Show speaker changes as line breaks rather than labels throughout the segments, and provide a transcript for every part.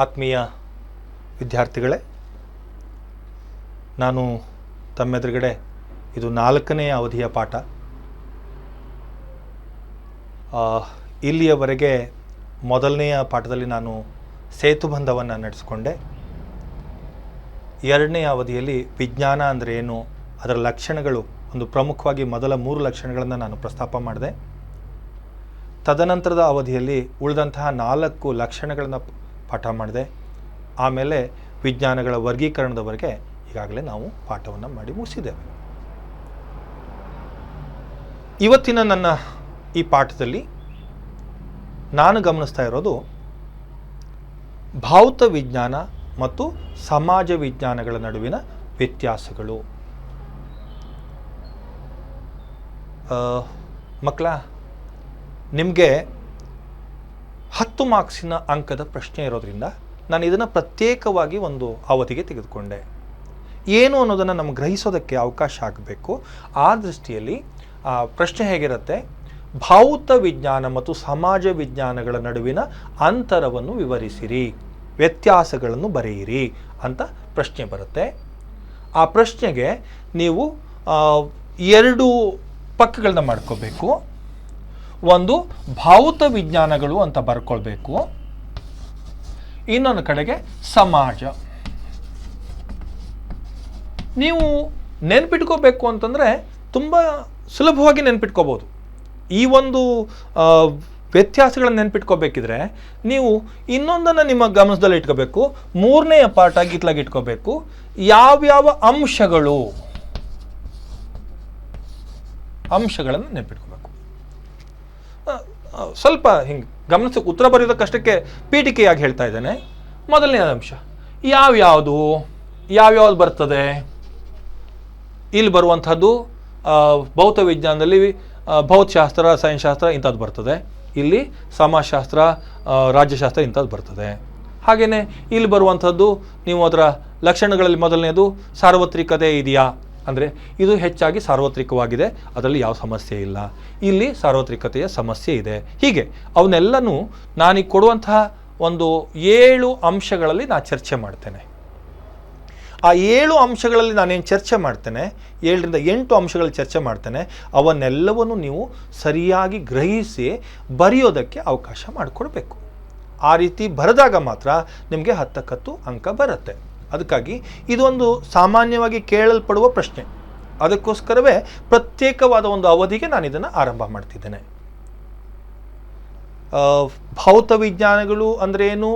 ಆತ್ಮೀಯ ವಿದ್ಯಾರ್ಥಿಗಳೇ, ನಾನು ತಮ್ಮೆದುರುಗಡೆ ಇದು 4ನೇ ಅವಧಿಯ ಪಾಠ. ಇಲ್ಲಿಯವರೆಗೆ ಮೊದಲನೆಯ ಪಾಠದಲ್ಲಿ ನಾನು ಸೇತುಬಂಧವನ್ನು ನಡೆಸಿಕೊಂಡೆ. 2ನೇ ಅವಧಿಯಲ್ಲಿ ವಿಜ್ಞಾನ ಅಂದರೆ ಏನು, ಅದರ ಲಕ್ಷಣಗಳು, ಒಂದು ಪ್ರಮುಖವಾಗಿ ಮೊದಲ 3 ಲಕ್ಷಣಗಳನ್ನು ನಾನು ಪ್ರಸ್ತಾಪ ಮಾಡಿದೆ. ತದನಂತರದ ಅವಧಿಯಲ್ಲಿ ಉಳಿದಂತಹ 4 ಲಕ್ಷಣಗಳನ್ನು ಪಾಠ ಮಾಡಿದೆ. ಆಮೇಲೆ ವಿಜ್ಞಾನಗಳ ವರ್ಗೀಕರಣದವರೆಗೆ ಈಗಾಗಲೇ ನಾವು ಪಾಠವನ್ನು ಮಾಡಿ ಮುಗಿಸಿದ್ದೇವೆ. ಇವತ್ತಿನ ನನ್ನ ಈ ಪಾಠದಲ್ಲಿ ನಾನು ಗಮನಿಸ್ತಾ ಇರೋದು ಭೌತ ವಿಜ್ಞಾನ ಮತ್ತು ಸಮಾಜ ವಿಜ್ಞಾನಗಳ ನಡುವಿನ ವ್ಯತ್ಯಾಸಗಳು. ಮಕ್ಕಳ, ನಿಮಗೆ 10 ಮಾರ್ಕ್ಸಿನ ಅಂಕದ ಪ್ರಶ್ನೆ ಇರೋದ್ರಿಂದ ನಾನು ಇದನ್ನು ಪ್ರತ್ಯೇಕವಾಗಿ ಒಂದು ಅವಧಿಗೆ ತೆಗೆದುಕೊಂಡೆ. ಏನು ಅನ್ನೋದನ್ನು ನಮಗೆ ಗ್ರಹಿಸೋದಕ್ಕೆ ಅವಕಾಶ ಆಗಬೇಕು. ಆ ದೃಷ್ಟಿಯಲ್ಲಿ ಪ್ರಶ್ನೆ ಹೇಗಿರುತ್ತೆ, ಭೌತ ವಿಜ್ಞಾನ ಮತ್ತು ಸಮಾಜ ವಿಜ್ಞಾನಗಳ ನಡುವಿನ ಅಂತರವನ್ನು ವಿವರಿಸಿರಿ, ವ್ಯತ್ಯಾಸಗಳನ್ನು ಬರೆಯಿರಿ ಅಂತ ಪ್ರಶ್ನೆ ಬರುತ್ತೆ. ಆ ಪ್ರಶ್ನೆಗೆ ನೀವು 2 ಪಕ್ಕಗಳನ್ನ ಮಾಡ್ಕೋಬೇಕು. ಒಂದು ಭೌತ ವಿಜ್ಞಾನಗಳು ಅಂತ ಬರ್ಕೊಳ್ಬೇಕು, ಇನ್ನೊಂದು ಕಡೆಗೆ ಸಮಾಜ. ನೀವು ನೆನ್ಪಿಟ್ಕೋಬೇಕು ಅಂತಂದರೆ ತುಂಬ ಸುಲಭವಾಗಿ ನೆನ್ಪಿಟ್ಕೋಬೋದು. ಈ ಒಂದು ವ್ಯತ್ಯಾಸಗಳನ್ನು ನೆನ್ಪಿಟ್ಕೋಬೇಕಿದ್ರೆ ನೀವು ಇನ್ನೊಂದನ್ನು ನಿಮ್ಮ ಗಮನದಲ್ಲಿ ಇಟ್ಕೋಬೇಕು. 3ನೇ ಪಾಠ ಗೀತ್ಲಾಗಿ ಇಟ್ಕೋಬೇಕು. ಯಾವ್ಯಾವ ಅಂಶಗಳನ್ನು ನೆನ್ಪಿಟ್ಕೋಬೇಕು. ಸ್ವಲ್ಪ ಹಿಂಗೆ ಗಮನಿಸೋಕೆ ಉತ್ತರ ಬರೆಯೋದಕ್ಕಷ್ಟಕ್ಕೆ ಪೀಠಿಕೆಯಾಗಿ ಹೇಳ್ತಾ ಇದ್ದೇನೆ. ಮೊದಲನೇ ಅಂಶ ಯಾವ್ಯಾವ್ದು ಬರ್ತದೆ. ಇಲ್ಲಿ ಬರುವಂಥದ್ದು ಭೌತ ವಿಜ್ಞಾನದಲ್ಲಿ ಭೌತಶಾಸ್ತ್ರ, ಸೈನ್ಸ್ಶಾಸ್ತ್ರ ಇಂಥದ್ದು ಬರ್ತದೆ. ಇಲ್ಲಿ ಸಮಾಜಶಾಸ್ತ್ರ, ರಾಜ್ಯಶಾಸ್ತ್ರ ಇಂಥದ್ದು ಬರ್ತದೆ. ಹಾಗೆಯೇ ಇಲ್ಲಿ ಬರುವಂಥದ್ದು ನೀವು ಅದರ ಲಕ್ಷಣಗಳಲ್ಲಿ ಮೊದಲನೇದು ಸಾರ್ವತ್ರಿಕತೆ ಇದೆಯಾ ಅಂದರೆ ಇದು ಹೆಚ್ಚಾಗಿ ಸಾರ್ವತ್ರಿಕವಾಗಿದೆ, ಅದರಲ್ಲಿ ಯಾವ ಸಮಸ್ಯೆ ಇಲ್ಲ. ಇಲ್ಲಿ ಸಾರ್ವತ್ರಿಕತೆಯ ಸಮಸ್ಯೆ ಇದೆ. ಹೀಗೆ ಅವನ್ನೆಲ್ಲನೂ ನಾನೀಗ ಕೊಡುವಂತಹ ಒಂದು 7 ಅಂಶಗಳಲ್ಲಿ ನಾನು ಚರ್ಚೆ ಮಾಡ್ತೇನೆ. ಆ 7 ಅಂಶಗಳಲ್ಲಿ ನಾನೇನು ಚರ್ಚೆ ಮಾಡ್ತೇನೆ, 7ರಿಂದ 8 ಅಂಶಗಳಲ್ಲಿ ಚರ್ಚೆ ಮಾಡ್ತೇನೆ, ಅವನ್ನೆಲ್ಲವನ್ನು ನೀವು ಸರಿಯಾಗಿ ಗ್ರಹಿಸಿ ಬರೆಯೋದಕ್ಕೆ ಅವಕಾಶ ಮಾಡಿಕೊಡ್ಬೇಕು. ಆ ರೀತಿ ಬರೆದಾಗ ಮಾತ್ರ ನಿಮಗೆ 10ಕ್ಕೆ ಅಂಕ ಬರುತ್ತೆ. ಅದಕ್ಕಾಗಿ ಇದೊಂದು ಸಾಮಾನ್ಯವಾಗಿ ಕೇಳಲ್ಪಡುವ ಪ್ರಶ್ನೆ. ಅದಕ್ಕೋಸ್ಕರವೇ ಪ್ರತ್ಯೇಕವಾದ ಒಂದು ಅವಧಿಗೆ ನಾನು ಇದನ್ನು ಆರಂಭ ಮಾಡ್ತಿದ್ದೇನೆ. ಭೌತ ವಿಜ್ಞಾನಗಳು ಅಂದರೆ ಏನು,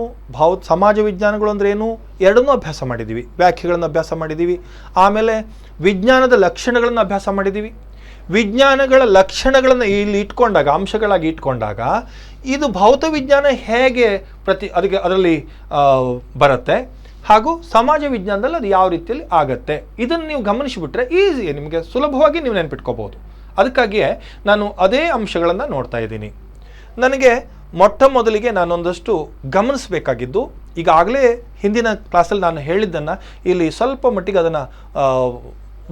ಸಮಾಜ ವಿಜ್ಞಾನಗಳು ಅಂದರೆ ಏನು, ಎರಡನ್ನೂ ಅಭ್ಯಾಸ ಮಾಡಿದ್ದೀವಿ. ವ್ಯಾಖ್ಯೆಗಳನ್ನು ಅಭ್ಯಾಸ ಮಾಡಿದ್ದೀವಿ. ಆಮೇಲೆ ವಿಜ್ಞಾನದ ಲಕ್ಷಣಗಳನ್ನು ಅಭ್ಯಾಸ ಮಾಡಿದ್ದೀವಿ. ವಿಜ್ಞಾನಗಳ ಲಕ್ಷಣಗಳನ್ನು ಇಲ್ಲಿ ಇಟ್ಕೊಂಡಾಗ, ಅಂಶಗಳಾಗಿ ಇಟ್ಕೊಂಡಾಗ ಇದು ಭೌತ ವಿಜ್ಞಾನ ಹೇಗೆ ಅದರಲ್ಲಿ ಬರುತ್ತೆ, ಹಾಗೂ ಸಮಾಜ ವಿಜ್ಞಾನದಲ್ಲಿ ಅದು ಯಾವ ರೀತಿಯಲ್ಲಿ ಆಗತ್ತೆ, ಇದನ್ನು ನೀವು ಗಮನಿಸಿಬಿಟ್ರೆ ಈಸಿ, ನಿಮಗೆ ಸುಲಭವಾಗಿ ನೀವು ನೆನ್ಪಿಟ್ಕೋಬೋದು. ಅದಕ್ಕಾಗಿಯೇ ನಾನು ಅದೇ ಅಂಶಗಳನ್ನು ನೋಡ್ತಾ ಇದ್ದೀನಿ. ನನಗೆ ಮೊಟ್ಟ ಮೊದಲಿಗೆ ನಾನೊಂದಷ್ಟು ಗಮನಿಸಬೇಕಾಗಿದ್ದು, ಈಗಾಗಲೇ ಹಿಂದಿನ ಕ್ಲಾಸಲ್ಲಿ ನಾನು ಹೇಳಿದ್ದನ್ನು ಇಲ್ಲಿ ಸ್ವಲ್ಪ ಮಟ್ಟಿಗೆ ಅದನ್ನು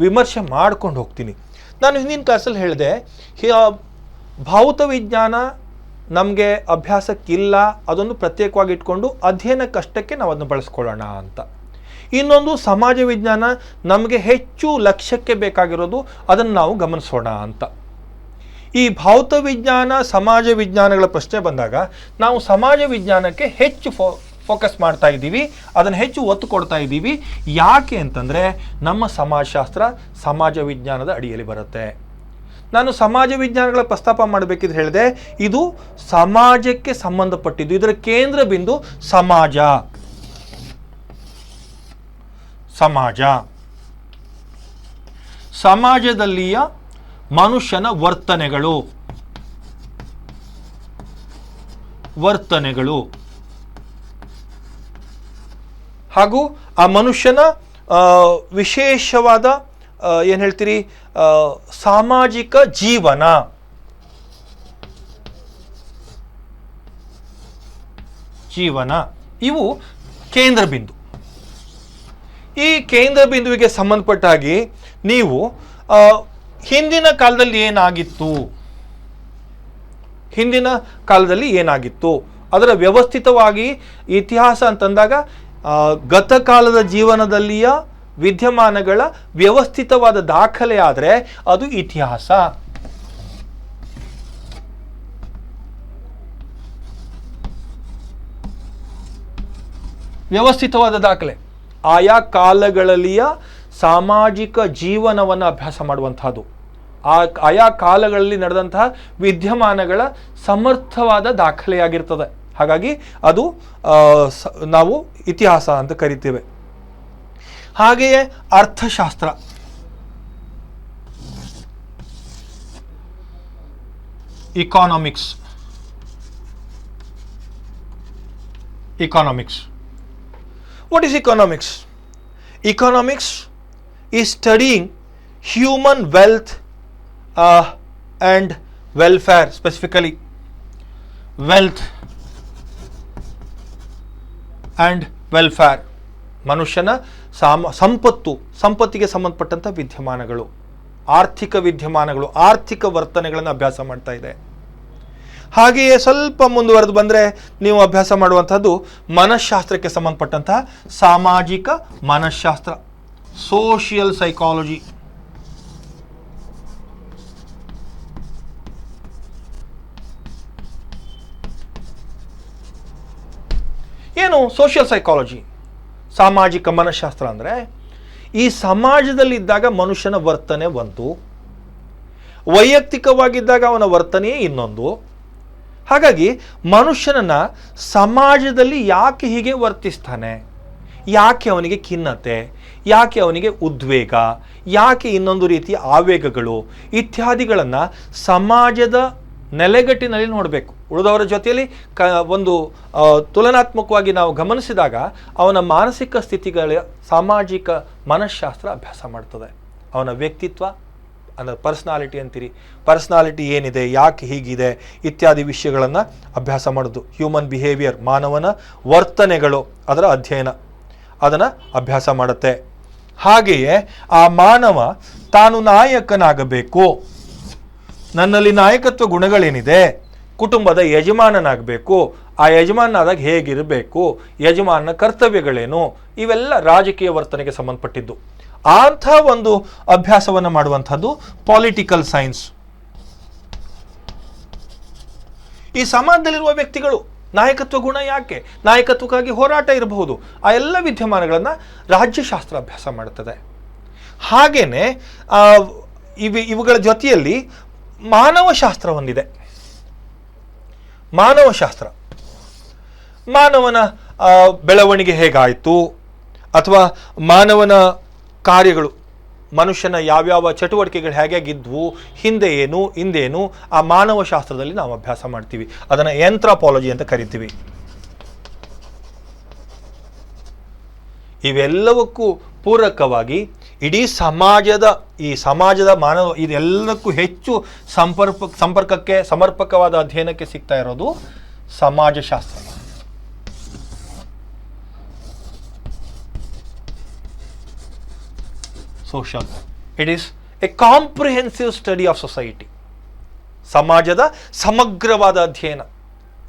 ವಿಮರ್ಶೆ ಮಾಡ್ಕೊಂಡು ಹೋಗ್ತೀನಿ. ನಾನು ಹಿಂದಿನ ಕ್ಲಾಸಲ್ಲಿ ಹೇಳಿದೆ, ಭೌತ ವಿಜ್ಞಾನ ನಮಗೆ ಅಭ್ಯಾಸಕ್ಕಿಲ್ಲ, ಅದೊಂದು ಪ್ರತ್ಯೇಕವಾಗಿ ಇಟ್ಕೊಂಡು ಅಧ್ಯಯನಕ್ಕಷ್ಟಕ್ಕೆ ನಾವು ಅದನ್ನು ಬಳಸ್ಕೊಳ್ಳೋಣ ಅಂತ. ಇನ್ನೊಂದು ಸಮಾಜ ವಿಜ್ಞಾನ ನಮಗೆ ಹೆಚ್ಚು ಲಕ್ಷ್ಯಕ್ಕೆ ಬೇಕಾಗಿರೋದು, ಅದನ್ನು ನಾವು ಗಮನಿಸೋಣ ಅಂತ. ಈ ಭೌತ ವಿಜ್ಞಾನ ಸಮಾಜ ವಿಜ್ಞಾನಗಳ ಪ್ರಶ್ನೆ ಬಂದಾಗ ನಾವು ಸಮಾಜ ವಿಜ್ಞಾನಕ್ಕೆ ಹೆಚ್ಚು ಫೋಕಸ್ ಮಾಡ್ತಾ ಇದ್ದೀವಿ, ಅದನ್ನು ಹೆಚ್ಚು ಒತ್ತು ಕೊಡ್ತಾ ಇದ್ದೀವಿ. ಯಾಕೆ ಅಂತಂದರೆ ನಮ್ಮ ಸಮಾಜಶಾಸ್ತ್ರ ಸಮಾಜ ವಿಜ್ಞಾನದ ಅಡಿಯಲ್ಲಿ ಬರುತ್ತೆ. ನಾನು ಸಮಾಜ ವಿಜ್ಞಾನಗಳ ಪ್ರಸ್ತಾಪ ಮಾಡಬೇಕಿದ್ರೆ ಹೇಳಿದೆ, ಇದು ಸಮಾಜಕ್ಕೆ ಸಂಬಂಧಪಟ್ಟಿದ್ದು, ಇದರ ಕೇಂದ್ರ ಬಿಂದು ಸಮಾಜದಲ್ಲಿಯ ಮನುಷ್ಯನ ವರ್ತನೆಗಳು ಹಾಗೂ ಆ ಮನುಷ್ಯನ ವಿಶೇಷವಾದ ಏನು ಹೇಳ್ತೀರಿ, ಸಾಮಾಜಿಕ ಜೀವನ, ಇವು ಕೇಂದ್ರ ಬಿಂದು. ಈ ಕೇಂದ್ರ ಬಿಂದುವಿಗೆ ಸಂಬಂಧಪಟ್ಟ ಹಾಗೆ ನೀವು ಹಿಂದಿನ ಕಾಲದಲ್ಲಿ ಏನಾಗಿತ್ತು ಅದರ ವ್ಯವಸ್ಥಿತವಾಗಿ ಇತಿಹಾಸ ಅಂತಂದಾಗ ಗತಕಾಲದ ಜೀವನದಲ್ಲಿಯ ವಿದ್ಯಮಾನಗಳ ವ್ಯವಸ್ಥಿತವಾದ ದಾಖಲೆ ಆದರೆ ಅದು ಇತಿಹಾಸ. ವ್ಯವಸ್ಥಿತವಾದ ದಾಖಲೆ ಆಯಾ ಕಾಲಗಳಲ್ಲಿಯ ಸಾಮಾಜಿಕ ಜೀವನವನ್ನು ಅಭ್ಯಾಸ ಮಾಡುವಂತಹದ್ದು, ಆಯಾ ಕಾಲಗಳಲ್ಲಿ ನಡೆದಂತಹ ವಿದ್ಯಮಾನಗಳ ಸಮರ್ಥವಾದ ದಾಖಲೆಯಾಗಿರ್ತದೆ. ಹಾಗಾಗಿ ಅದು ನಾವು ಇತಿಹಾಸ ಅಂತ ಕರಿತೇವೆ. ಹಾಗೆಯೇ ಅರ್ಥಶಾಸ್ತ್ರ, economics. What is economics? Economics is studying human wealth and welfare, specifically wealth and welfare. ಮನುಷ್ಯನ ಸಂಪತ್ತಿಗೆ ಸಂಬಂಧಪಟ್ಟಂಥ ವಿದ್ಯಮಾನಗಳು, ಆರ್ಥಿಕ ವಿದ್ಯಮಾನಗಳು, ಆರ್ಥಿಕ ವರ್ತನೆಗಳನ್ನು ಅಭ್ಯಾಸ ಮಾಡ್ತಾ ಇದೆ. ಹಾಗೆಯೇ ಸ್ವಲ್ಪ ಮುಂದುವರೆದು ಬಂದರೆ ನೀವು ಅಭ್ಯಾಸ ಮಾಡುವಂಥದ್ದು ಮನಃಶಾಸ್ತ್ರಕ್ಕೆ ಸಂಬಂಧಪಟ್ಟಂತಹ ಸಾಮಾಜಿಕ ಮನಃಶಾಸ್ತ್ರ, ಸೋಷಿಯಲ್ ಸೈಕಾಲಜಿ. ಏನು ಸೋಷಿಯಲ್ ಸೈಕಾಲಜಿ, ಸಾಮಾಜಿಕ ಮನಃಶಾಸ್ತ್ರ ಅಂದರೆ ಈ ಸಮಾಜದಲ್ಲಿದ್ದಾಗ ಮನುಷ್ಯನ ವರ್ತನೆ ಒಂದು, ವೈಯಕ್ತಿಕವಾಗಿದ್ದಾಗ ಅವನ ವರ್ತನೆಯೇ ಇನ್ನೊಂದು. ಹಾಗಾಗಿ ಮನುಷ್ಯನನ್ನ ಸಮಾಜದಲ್ಲಿ ಯಾಕೆ ಹೀಗೆ ವರ್ತಿಸ್ತಾನೆ, ಯಾಕೆ ಅವನಿಗೆ ಖಿನ್ನತೆ, ಯಾಕೆ ಅವನಿಗೆ ಉದ್ವೇಗ, ಯಾಕೆ ಇನ್ನೊಂದು ರೀತಿಯ ಆವೇಗಗಳು ಇತ್ಯಾದಿಗಳನ್ನು ಸಮಾಜದ ನೆಲೆಗಟ್ಟಿನಲ್ಲಿ ನೋಡಬೇಕು. ಉಳಿದವರ ಜೊತೆಯಲ್ಲಿ ಒಂದು ತುಲನಾತ್ಮಕವಾಗಿ ನಾವು ಗಮನಿಸಿದಾಗ ಅವನ ಮಾನಸಿಕ ಸ್ಥಿತಿಗಳ ಸಾಮಾಜಿಕ ಮನಃಶಾಸ್ತ್ರ ಅಭ್ಯಾಸ ಮಾಡ್ತದೆ. ಅವನ ವ್ಯಕ್ತಿತ್ವ ಅಂದರೆ ಪರ್ಸ್ನಾಲಿಟಿ ಅಂತೀರಿ, ಪರ್ಸ್ನಾಲಿಟಿ ಏನಿದೆ, ಯಾಕೆ ಹೀಗಿದೆ ಇತ್ಯಾದಿ ವಿಷಯಗಳನ್ನು ಅಭ್ಯಾಸ ಮಾಡೋದು. ಹ್ಯೂಮನ್ ಬಿಹೇವಿಯರ್, ಮಾನವನ ವರ್ತನೆಗಳು, ಅದರ ಅಧ್ಯಯನ, ಅದನ್ನು ಅಭ್ಯಾಸ ಮಾಡುತ್ತೆ. ಹಾಗೆಯೇ ಆ ಮಾನವ ತಾನು ನಾಯಕನಾಗಬೇಕು, ನನ್ನಲ್ಲಿ ನಾಯಕತ್ವ ಗುಣಗಳೇನಿದೆ, ಕುಟುಂಬದ ಯಜಮಾನನಾಗಬೇಕು, ಆ ಯಜಮಾನನಾದಾಗ ಹೇಗಿರಬೇಕು, ಯಜಮಾನನ ಕರ್ತವ್ಯಗಳೇನು, ಇವೆಲ್ಲ ರಾಜಕೀಯ ವರ್ತನೆಗೆ ಸಂಬಂಧಪಟ್ಟಿದ್ದು. ಅಂಥ ಒಂದು ಅಭ್ಯಾಸವನ್ನು ಮಾಡುವಂಥದ್ದು ಪೊಲಿಟಿಕಲ್ ಸೈನ್ಸ್. ಈ ಸಮಾಜದಲ್ಲಿರುವ ವ್ಯಕ್ತಿಗಳು ನಾಯಕತ್ವ ಗುಣ ಯಾಕೆ, ನಾಯಕತ್ವಕ್ಕಾಗಿ ಹೋರಾಟ ಇರಬಹುದು, ಆ ಎಲ್ಲ ವಿದ್ಯಮಾನಗಳನ್ನು ರಾಜ್ಯಶಾಸ್ತ್ರ ಅಭ್ಯಾಸ ಮಾಡುತ್ತದೆ. ಹಾಗೇನೆ ಇವುಗಳ ಜೊತೆಯಲ್ಲಿ ಮಾನವಶಾಸ್ತ್ರ ಒಂದಿದೆ. ಮಾನವಶಾಸ್ತ್ರ ಮಾನವನ ಬೆಳವಣಿಗೆ ಹೇಗಾಯಿತು, ಅಥವಾ ಮಾನವನ ಕಾರ್ಯಗಳು, ಮನುಷ್ಯನ ಯಾವ್ಯಾವ ಚಟುವಟಿಕೆಗಳು ಹೇಗಿದ್ವು, ಹಿಂದೆ ಏನು ಹಿಂದೇನು, ಆ ಮಾನವಶಾಸ್ತ್ರದಲ್ಲಿ ನಾವು ಅಭ್ಯಾಸ ಮಾಡ್ತೀವಿ. ಅದನ್ನು ಆಂಥ್ರೋಪಾಲಜಿ ಅಂತ ಕರಿತೀವಿ. ಇವೆಲ್ಲವಕ್ಕೂ ಪೂರಕವಾಗಿ ಇಡೀ ಸಮಾಜದ ಮಾನವ ಇದೆಲ್ಲಕ್ಕೂ ಹೆಚ್ಚು ಸಂಪರ್ಕಕ್ಕೆ ಸಮರ್ಪಕವಾದ ಅಧ್ಯಯನಕ್ಕೆ ಸಿಗ್ತಾ ಇರೋದು ಸಮಾಜಶಾಸ್ತ್ರ. Social, it is a comprehensive study of society. ಸಮಾಜದ ಸಮಗ್ರವಾದ ಅಧ್ಯಯನ.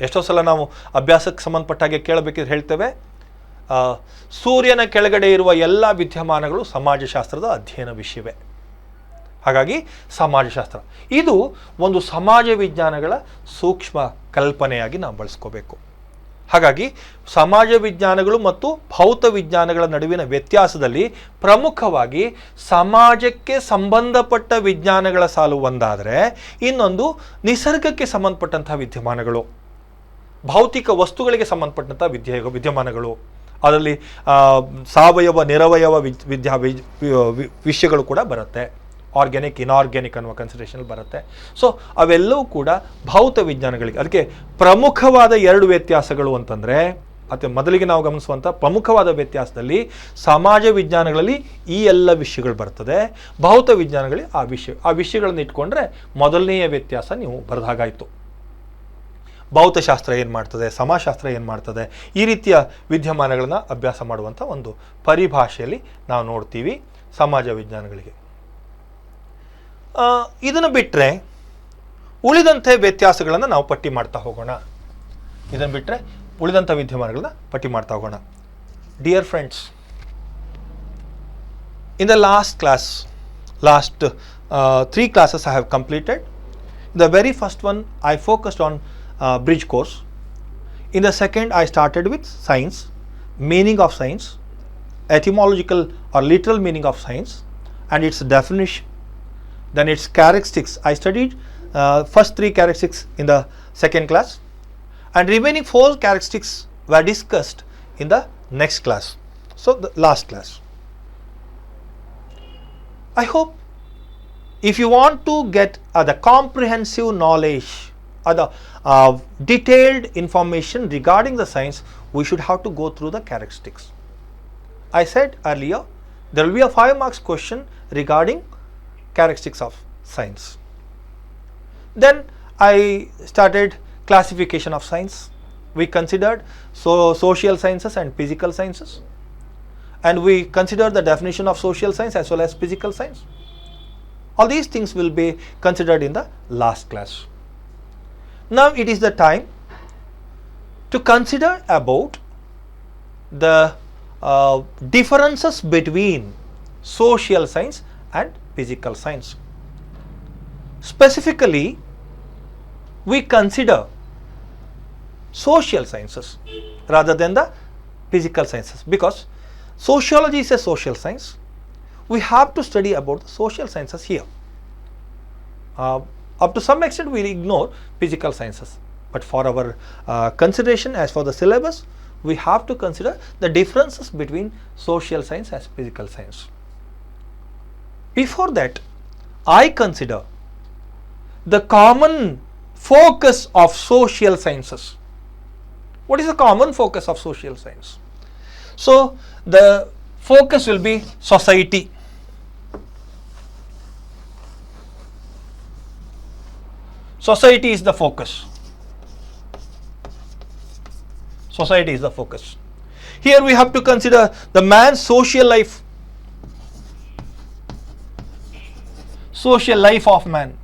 ಎಷ್ಟೋ ಸಲ ನಾವು ಅಭ್ಯಾಸಕ್ಕೆ ಸಂಬಂಧಪಟ್ಟ ಹಾಗೆ ಕೇಳಬೇಕಿದ್ರೆ ಹೇಳ್ತೇವೆ, ಸೂರ್ಯನ ಕೆಳಗಡೆ ಇರುವ ಎಲ್ಲ ವಿದ್ಯಮಾನಗಳು ಸಮಾಜಶಾಸ್ತ್ರದ ಅಧ್ಯಯನ ವಿಷಯವೇ. ಹಾಗಾಗಿ ಸಮಾಜಶಾಸ್ತ್ರ ಇದು ಒಂದು ಸಮಾಜ ವಿಜ್ಞಾನಗಳ ಸೂಕ್ಷ್ಮ ಕಲ್ಪನೆಯಾಗಿ ನಾವು ಬಳಸ್ಕೋಬೇಕು. ಹಾಗಾಗಿ ಸಮಾಜ ವಿಜ್ಞಾನಗಳು ಮತ್ತು ಭೌತ ವಿಜ್ಞಾನಗಳ ನಡುವಿನ ವ್ಯತ್ಯಾಸದಲ್ಲಿ ಪ್ರಮುಖವಾಗಿ ಸಮಾಜಕ್ಕೆ ಸಂಬಂಧಪಟ್ಟ ವಿಜ್ಞಾನಗಳ ಸಾಲು ಒಂದಾದರೆ, ಇನ್ನೊಂದು ನಿಸರ್ಗಕ್ಕೆ ಸಂಬಂಧಪಟ್ಟಂತಹ ವಿದ್ಯಮಾನಗಳು, ಭೌತಿಕ ವಸ್ತುಗಳಿಗೆ ಸಂಬಂಧಪಟ್ಟಂಥ ವಿದ್ಯಮಾನಗಳು, ಅದರಲ್ಲಿ ಸಾವಯವ ನಿರವಯವ ವಿಷಯಗಳು ಕೂಡ ಬರುತ್ತೆ. ಆರ್ಗ್ಯಾನಿಕ್ ಇನ್ಆರ್ಗ್ಯಾನಿಕ್ ಅನ್ನುವ ಕನ್ಸಿಡರೇಷನ್ ಬರುತ್ತೆ. ಸೊ ಅವೆಲ್ಲವೂ ಕೂಡ ಭೌತ ವಿಜ್ಞಾನಗಳಿಗೆ. ಅದಕ್ಕೆ ಪ್ರಮುಖವಾದ ಎರಡು ವ್ಯತ್ಯಾಸಗಳು ಅಂತಂದರೆ, ಅಥವಾ ಮೊದಲಿಗೆ ನಾವು ಗಮನಿಸುವಂಥ ಪ್ರಮುಖವಾದ ವ್ಯತ್ಯಾಸದಲ್ಲಿ ಸಮಾಜ ವಿಜ್ಞಾನಗಳಲ್ಲಿ ಈ ಎಲ್ಲ ವಿಷಯಗಳು ಬರ್ತದೆ, ಭೌತ ವಿಜ್ಞಾನಗಳಲ್ಲಿ ಆ ವಿಷಯಗಳನ್ನು ಇಟ್ಕೊಂಡ್ರೆ ಮೊದಲನೆಯ ವ್ಯತ್ಯಾಸ ನೀವು ಬರೆದಾಗಾಯಿತು. ಭೌತಶಾಸ್ತ್ರ ಏನು ಮಾಡ್ತದೆ, ಸಮಾಜಶಾಸ್ತ್ರ ಏನು ಮಾಡ್ತದೆ, ಈ ರೀತಿಯ ವಿದ್ಯಮಾನಗಳನ್ನು ಅಭ್ಯಾಸ ಮಾಡುವಂಥ ಒಂದು ಪರಿಭಾಷೆಯಲ್ಲಿ ನಾವು ನೋಡ್ತೀವಿ ಸಮಾಜ ವಿಜ್ಞಾನಗಳಿಗೆ. ಇದನ್ನು ಬಿಟ್ಟರೆ ಉಳಿದಂತೆ ವ್ಯತ್ಯಾಸಗಳನ್ನು ನಾವು ಪಟ್ಟಿ ಮಾಡ್ತಾ ಹೋಗೋಣ. ಇದನ್ನು ಬಿಟ್ಟರೆ ಉಳಿದಂಥ ವಿದ್ಯಮಾನಗಳನ್ನ ಪಟ್ಟಿ ಮಾಡ್ತಾ ಹೋಗೋಣ. Dear friends, in the last 3 classes I have completed. The very first one I focused on bridge course. In the second I started with science, meaning of science, etymological or literal meaning of science and its definition, then its characteristics. I studied first 3 characteristics in the second class, and remaining 4 characteristics were discussed in the next class, so the last class. I hope if you want to get the comprehensive knowledge or the detailed information regarding the science, we should have to go through the characteristics. I said earlier there will be a 5 marks question regarding characteristics of science. Then I started classification of science. We considered social sciences and physical sciences, and we considered the definition of social science as well as physical science. All these things will be considered in the last class. Now it is the time to consider about the differences between social science and physical science. Specifically, we consider social sciences rather than the physical sciences, because sociology is a social science. We have to study about the social sciences here. Up to some extent we will ignore physical sciences, but for our consideration as for the syllabus, we have to consider the differences between social science and physical science. Before that, I consider the common focus of social sciences. What is the common focus of social science? So the focus will be society. Society is the focus. Society is the focus. Here we have to consider the man's social life. Social life of man.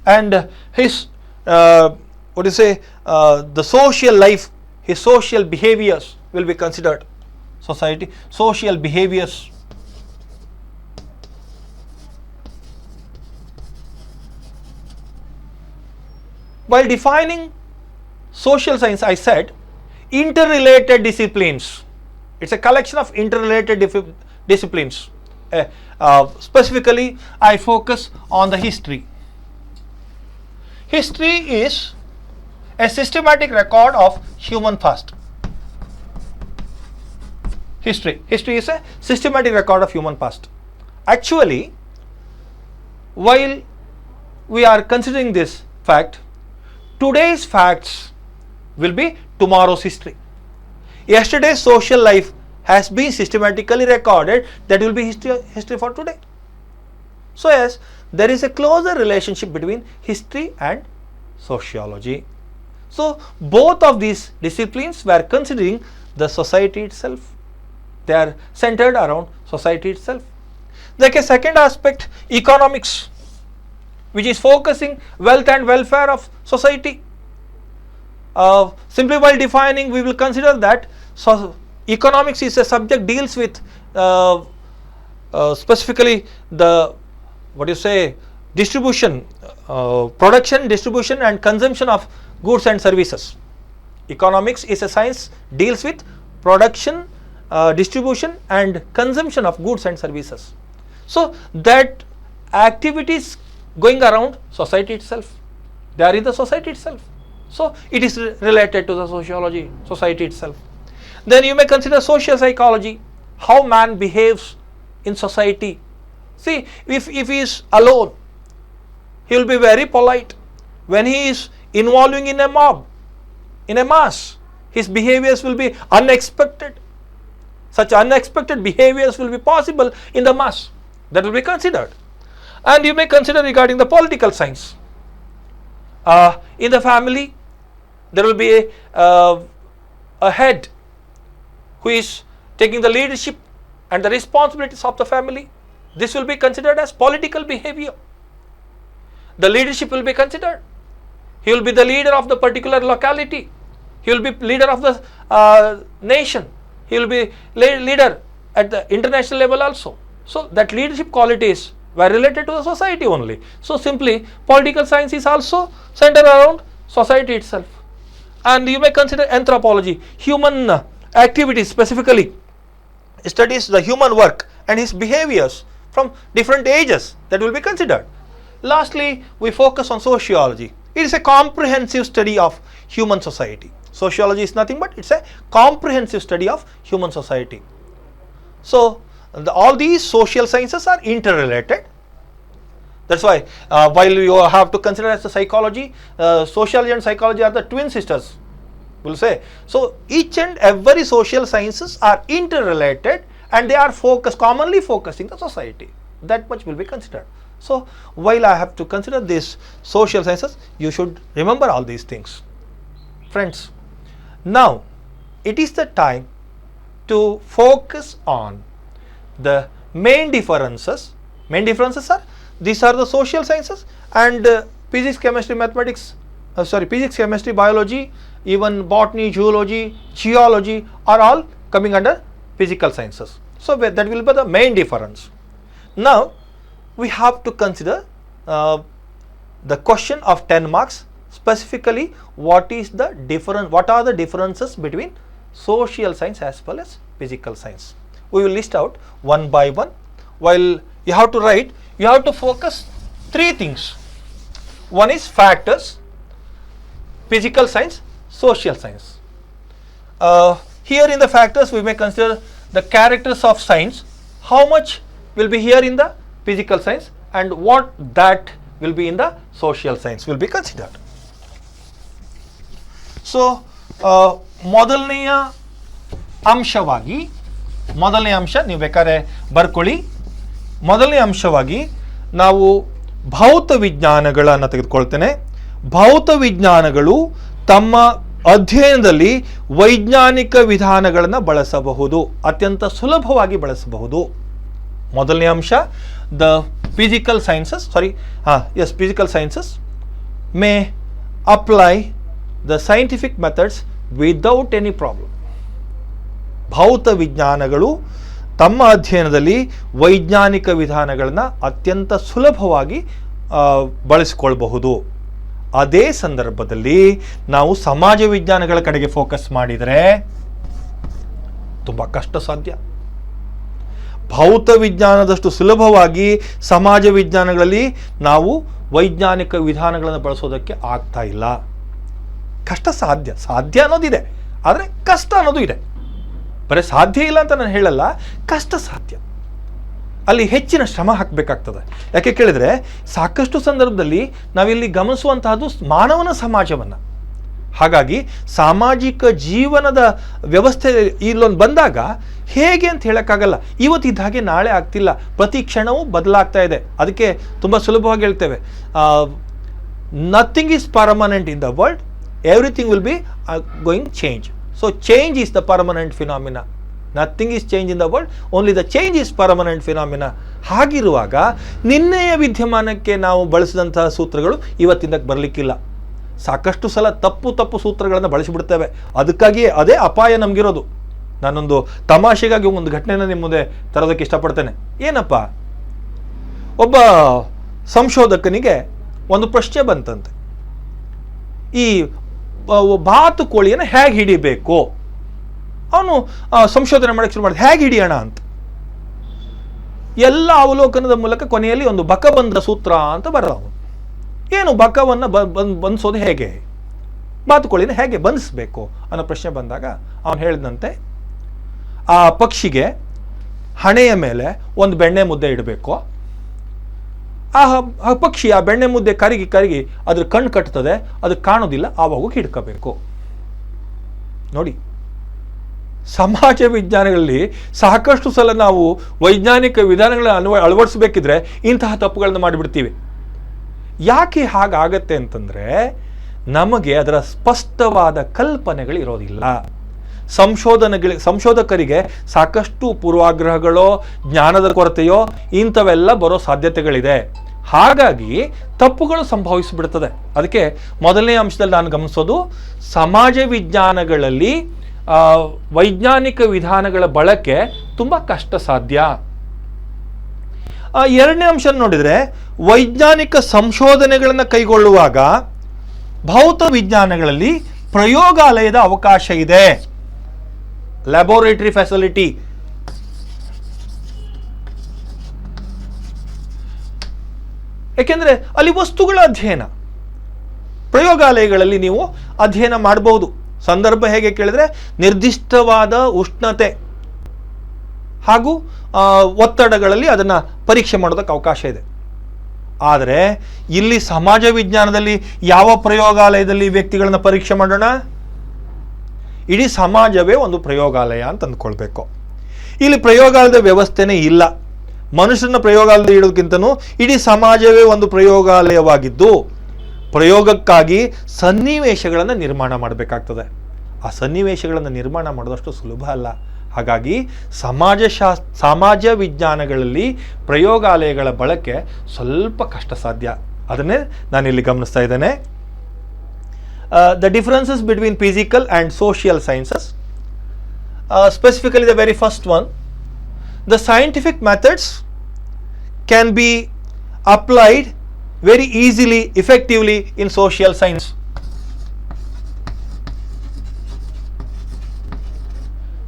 And his the social life, his social behaviors will be considered. Society, social behaviors. While defining social science, I said interrelated disciplines. It's a collection of interrelated disciplines. Specifically, I focus on the history. History is a systematic record of human past. History is a systematic record of human past. Actually, while we are considering this fact, today's facts will be tomorrow's history. Yesterday's social life has been systematically recorded, that will be history for today. So yes, there is a closer relationship between history and sociology. So both of these disciplines were considering the society itself. They are centered around society itself. Like a second aspect, economics, which is focusing wealth and welfare of society. Simply while defining, we will consider that economics is a subject deals with specifically the distribution, production, distribution and consumption of goods and services. Economics is a science deals with production, distribution and consumption of goods and services. So that activities going around society itself, they are in the society itself. So it is related to the sociology, society itself. Then you may consider social psychology, how man behaves in society. See, if he is alone, he will be very polite. When he is involving in a mob, in a mass, his behaviors will be unexpected. Such unexpected behaviors will be possible in the mass. That will be considered. And you may consider regarding the political science. In the family, there will be a head who is taking the leadership and the responsibilities of the family. This will be considered as political behavior. The leadership will be considered. He will be the leader of the particular locality. He will be leader of the nation. He will be leader at the international level also. So that leadership qualities were related to the society only. So simply political science is also centered around society itself. And you may consider anthropology, human activities, specifically studies the human work and his behaviors from different ages, that will be considered. Lastly, we focus on sociology. It is a comprehensive study of human society. Sociology is nothing but it's a comprehensive study of human society. So all these social sciences are interrelated. That's why while you have to consider as the psychology, sociology and psychology are the twin sisters, we'll say. So each and every social sciences are interrelated and they are commonly focusing the society. That much will be considered. So while I have to consider these social sciences, you should remember all these things. Friends, now it is the time to focus on the main differences. Main differences are, these are the social sciences, and physics, chemistry, mathematics, physics, chemistry, biology, even botany, zoology, geology are all coming under physical sciences. So that will be the main difference. Now we have to consider the question of 10 marks, specifically what are the differences between social science as well as physical science. We will list out one by one. While you have to write, you have to focus 3 things. One is factors, physical science, social science. Here in the factors we may consider the characters of science, how much will be here in the physical science and what that will be in the social science will be considered. So ಮೊದಲನೆಯ ಅಂಶ ನೀವು ಬೇಕಾದ್ರೆ ಬರ್ಕೊಳ್ಳಿ. ಮೊದಲನೇ ಅಂಶವಾಗಿ ನಾವು ಭೌತ ವಿಜ್ಞಾನಗಳನ್ನು ತೆಗೆದುಕೊಳ್ತೇನೆ. ಭೌತ ವಿಜ್ಞಾನಗಳು ತಮ್ಮ ಅಧ್ಯಯನದಲ್ಲಿ ವೈಜ್ಞಾನಿಕ ವಿಧಾನಗಳನ್ನು ಬಳಸಬಹುದು, ಅತ್ಯಂತ ಸುಲಭವಾಗಿ ಬಳಸಬಹುದು. ಮೊದಲನೇ ಅಂಶ, the physical sciences may apply the scientific methods without any problem. ಭೌತ ವಿಜ್ಞಾನಗಳು ತಮ್ಮ ಅಧ್ಯಯನದಲ್ಲಿ ವೈಜ್ಞಾನಿಕ ವಿಧಾನಗಳನ್ನು ಅತ್ಯಂತ ಸುಲಭವಾಗಿ ಬಳಸಿಕೊಳ್ಳಬಹುದು. ಅದೇ ಸಂದರ್ಭದಲ್ಲಿ ನಾವು ಸಮಾಜ ವಿಜ್ಞಾನಗಳ ಕಡೆಗೆ ಫೋಕಸ್ ಮಾಡಿದರೆ ತುಂಬ ಕಷ್ಟ ಸಾಧ್ಯ. ಭೌತ ವಿಜ್ಞಾನದಷ್ಟು ಸುಲಭವಾಗಿ ಸಮಾಜ ವಿಜ್ಞಾನಗಳಲ್ಲಿ ನಾವು ವೈಜ್ಞಾನಿಕ ವಿಧಾನಗಳನ್ನು ಬಳಸೋದಕ್ಕೆ ಆಗ್ತಾ ಇಲ್ಲ. ಕಷ್ಟ ಸಾಧ್ಯ ಅನ್ನೋದಿದೆ, ಆದರೆ ಕಷ್ಟ ಅನ್ನೋದು ಇದೆ. ಬರೀ ಸಾಧ್ಯ ಇಲ್ಲ ಅಂತ ನಾನು ಹೇಳಲ್ಲ, ಕಷ್ಟ ಸಾಧ್ಯ. ಅಲ್ಲಿ ಹೆಚ್ಚಿನ ಶ್ರಮ ಹಾಕಬೇಕಾಗ್ತದೆ. ಯಾಕೆ ಕೇಳಿದರೆ, ಸಾಕಷ್ಟು ಸಂದರ್ಭದಲ್ಲಿ ನಾವಿಲ್ಲಿ ಗಮನಿಸುವಂತಹದ್ದು ಮಾನವನ ಸಮಾಜವನ್ನು. ಹಾಗಾಗಿ ಸಾಮಾಜಿಕ ಜೀವನದ ವ್ಯವಸ್ಥೆ ಇಲ್ಲೊಂದು ಬಂದಾಗ ಹೇಗೆ ಅಂತ ಹೇಳೋಕ್ಕಾಗಲ್ಲ. ಇವತ್ತಿದ್ದ ಹಾಗೆ ನಾಳೆ ಆಗ್ತಿಲ್ಲ, ಪ್ರತಿ ಕ್ಷಣವೂ ಬದಲಾಗ್ತಾ ಇದೆ. ಅದಕ್ಕೆ ತುಂಬ ಸುಲಭವಾಗಿ ಹೇಳ್ತೇವೆ, nothing is permanent in the world, everything will be going change. So change is the permanent phenomena. Nothing is change in the world, only the change is permanent phenomena. ಹಾಗಿರುವಾಗ ನಿನ್ನೆಯ ವಿದ್ಯಮಾನಕ್ಕೆ ನಾವು ಬಳಸಿದಂತಹ ಸೂತ್ರಗಳು ಇವತ್ತಿಂದಕ್ಕೆ ಬರಲಿಕ್ಕಿಲ್ಲ. ಸಾಕಷ್ಟು ಸಲ ತಪ್ಪು ಸೂತ್ರಗಳನ್ನು ಬಳಸಿಬಿಡ್ತೇವೆ. ಅದಕ್ಕಾಗಿಯೇ ಅದೇ ಅಪಾಯ ನಮಗಿರೋದು. ನಾನೊಂದು ತಮಾಷೆಗಾಗಿ ಒಂದು ಘಟನೆಯನ್ನು ನಿಮ್ಮ ಮುಂದೆ ತರೋದಕ್ಕೆ ಇಷ್ಟಪಡ್ತೇನೆ. ಏನಪ್ಪ, ಒಬ್ಬ ಸಂಶೋಧಕನಿಗೆ ಒಂದು ಪ್ರಶ್ನೆ ಬಂತಂತೆ, ಈ ಬಾತುಕೋಳಿಯನ್ನು ಹೇಗೆ ಹಿಡಿಬೇಕು. ಅವನು ಸಂಶೋಧನೆ ಮಾಡೋಕ್ಕೆ ಶುರು ಮಾಡಿದ, ಹೇಗೆ ಹಿಡಿಯೋಣ ಅಂತ. ಎಲ್ಲ ಅವಲೋಕನದ ಮೂಲಕ ಕೊನೆಯಲ್ಲಿ ಒಂದು ಬಕಬಂಧ ಸೂತ್ರ ಅಂತ ಬರೋದು. ಏನು ಬಕವನ್ನು ಬಂಧಿಸೋದು ಹೇಗೆ, ಬಾತುಕೋಳಿನ ಹೇಗೆ ಬಂಧಿಸಬೇಕು ಅನ್ನೋ ಪ್ರಶ್ನೆ ಬಂದಾಗ ಅವನು ಹೇಳಿದಂತೆ, ಆ ಪಕ್ಷಿಗೆ ಹಣೆಯ ಮೇಲೆ ಒಂದು ಬೆಣ್ಣೆ ಮುದ್ದೆ ಇಡಬೇಕು. ಆ ಪಕ್ಷಿ ಆ ಬೆಣ್ಣೆ ಮುದ್ದೆ ಕರಗಿ ಅದ್ರ ಕಣ್ಣು ಕಟ್ತದೆ, ಅದು ಕಾಣೋದಿಲ್ಲ, ಆವಾಗ ಹಿಡ್ಕೋಬೇಕು. ನೋಡಿ, ಸಮಾಜ ವಿಜ್ಞಾನಗಳಲ್ಲಿ ಸಾಕಷ್ಟು ಸಲ ನಾವು ವೈಜ್ಞಾನಿಕ ವಿಧಾನಗಳನ್ನು ಅಳವಡಿಸಬೇಕಿದ್ರೆ ಇಂತಹ ತಪ್ಪುಗಳನ್ನು ಮಾಡಿಬಿಡ್ತೀವಿ. ಯಾಕೆ ಹಾಗಾಗತ್ತೆ ಅಂತಂದರೆ, ನಮಗೆ ಅದರ ಸ್ಪಷ್ಟವಾದ ಕಲ್ಪನೆಗಳು ಇರೋದಿಲ್ಲ. ಸಂಶೋಧಕರಿಗೆ ಸಾಕಷ್ಟು ಪೂರ್ವಾಗ್ರಹಗಳೋ ಜ್ಞಾನದ ಕೊರತೆಯೋ ಇಂಥವೆಲ್ಲ ಬರೋ ಸಾಧ್ಯತೆಗಳಿದೆ. ಹಾಗಾಗಿ ತಪ್ಪುಗಳು ಸಂಭವಿಸಿಬಿಡ್ತದೆ. ಅದಕ್ಕೆ ಮೊದಲನೇ ಅಂಶದಲ್ಲಿ ನಾನು ಗಮನಿಸೋದು, ಸಮಾಜ ವಿಜ್ಞಾನಗಳಲ್ಲಿ ವೈಜ್ಞಾನಿಕ ವಿಧಾನಗಳ ಬಳಕೆ ತುಂಬ ಕಷ್ಟ ಸಾಧ್ಯ. ಎರಡನೇ ಅಂಶ ನೋಡಿದರೆ, ವೈಜ್ಞಾನಿಕ ಸಂಶೋಧನೆಗಳನ್ನು ಕೈಗೊಳ್ಳುವಾಗ ಭೌತ ವಿಜ್ಞಾನಗಳಲ್ಲಿ ಪ್ರಯೋಗಾಲಯದ ಅವಕಾಶ ಇದೆ, ಲ್ಯಾಬೋರೇಟರಿ ಫೆಸಿಲಿಟಿ. ಏಕೆಂದರೆ ಅಲ್ಲಿ ವಸ್ತುಗಳ ಅಧ್ಯಯನ, ಪ್ರಯೋಗಾಲಯಗಳಲ್ಲಿ ನೀವು ಅಧ್ಯಯನ ಮಾಡಬಹುದು. ಸಂದರ್ಭ ಹೇಗೆ ಕೇಳಿದ್ರೆ, ನಿರ್ದಿಷ್ಟವಾದ ಉಷ್ಣತೆ ಹಾಗೂ ಒತ್ತಡಗಳಲ್ಲಿ ಅದನ್ನು ಪರೀಕ್ಷೆ ಮಾಡೋದಕ್ಕೆ ಅವಕಾಶ ಇದೆ. ಆದರೆ ಇಲ್ಲಿ ಸಮಾಜ ವಿಜ್ಞಾನದಲ್ಲಿ ಯಾವ ಪ್ರಯೋಗಾಲಯದಲ್ಲಿ ವ್ಯಕ್ತಿಗಳನ್ನು ಪರೀಕ್ಷೆ ಮಾಡೋಣ? ಇಡೀ ಸಮಾಜವೇ ಒಂದು ಪ್ರಯೋಗಾಲಯ ಅಂತ ಅಂದ್ಕೊಳ್ಬೇಕು. ಇಲ್ಲಿ ಪ್ರಯೋಗಾಲಯದ ವ್ಯವಸ್ಥೆನೇ ಇಲ್ಲ. ಮನುಷ್ಯನ ಪ್ರಯೋಗಾಲಯದಲ್ಲಿ ಇಡೋದಕ್ಕಿಂತನೂ ಇಡೀ ಸಮಾಜವೇ ಒಂದು ಪ್ರಯೋಗಾಲಯವಾಗಿದ್ದು, ಪ್ರಯೋಗಕ್ಕಾಗಿ ಸನ್ನಿವೇಶಗಳನ್ನು ನಿರ್ಮಾಣ ಮಾಡಬೇಕಾಗ್ತದೆ. ಆ ಸನ್ನಿವೇಶಗಳನ್ನು ನಿರ್ಮಾಣ ಮಾಡೋದಷ್ಟು ಸುಲಭ ಅಲ್ಲ. ಹಾಗಾಗಿ ಸಮಾಜ ವಿಜ್ಞಾನಗಳಲ್ಲಿ ಪ್ರಯೋಗಾಲಯಗಳ ಬಳಕೆ ಸ್ವಲ್ಪ ಕಷ್ಟ ಸಾಧ್ಯ. ಅದನ್ನೇ ನಾನಿಲ್ಲಿ ಗಮನಿಸ್ತಾ ಇದ್ದೇನೆ. The differences between physical and social sciences, specifically the very first one, the scientific methods can be applied very easily, effectively in social science.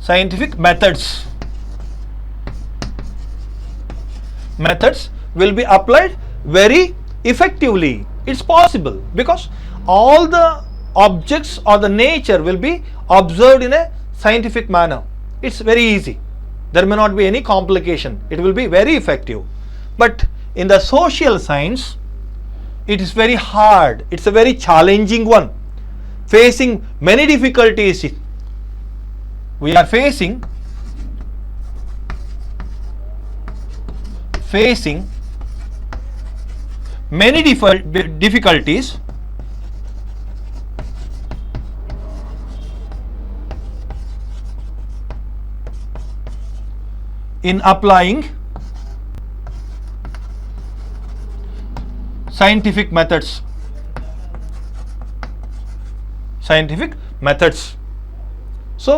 Scientific methods will be applied very effectively. It's possible because all the objects or the nature will be observed in a scientific manner. It's very easy. There may not be any complication. It will be very effective. But in the social science, it is very hard. It's a very challenging one, facing many difficulties. We are facing many difficulties in applying scientific methods. So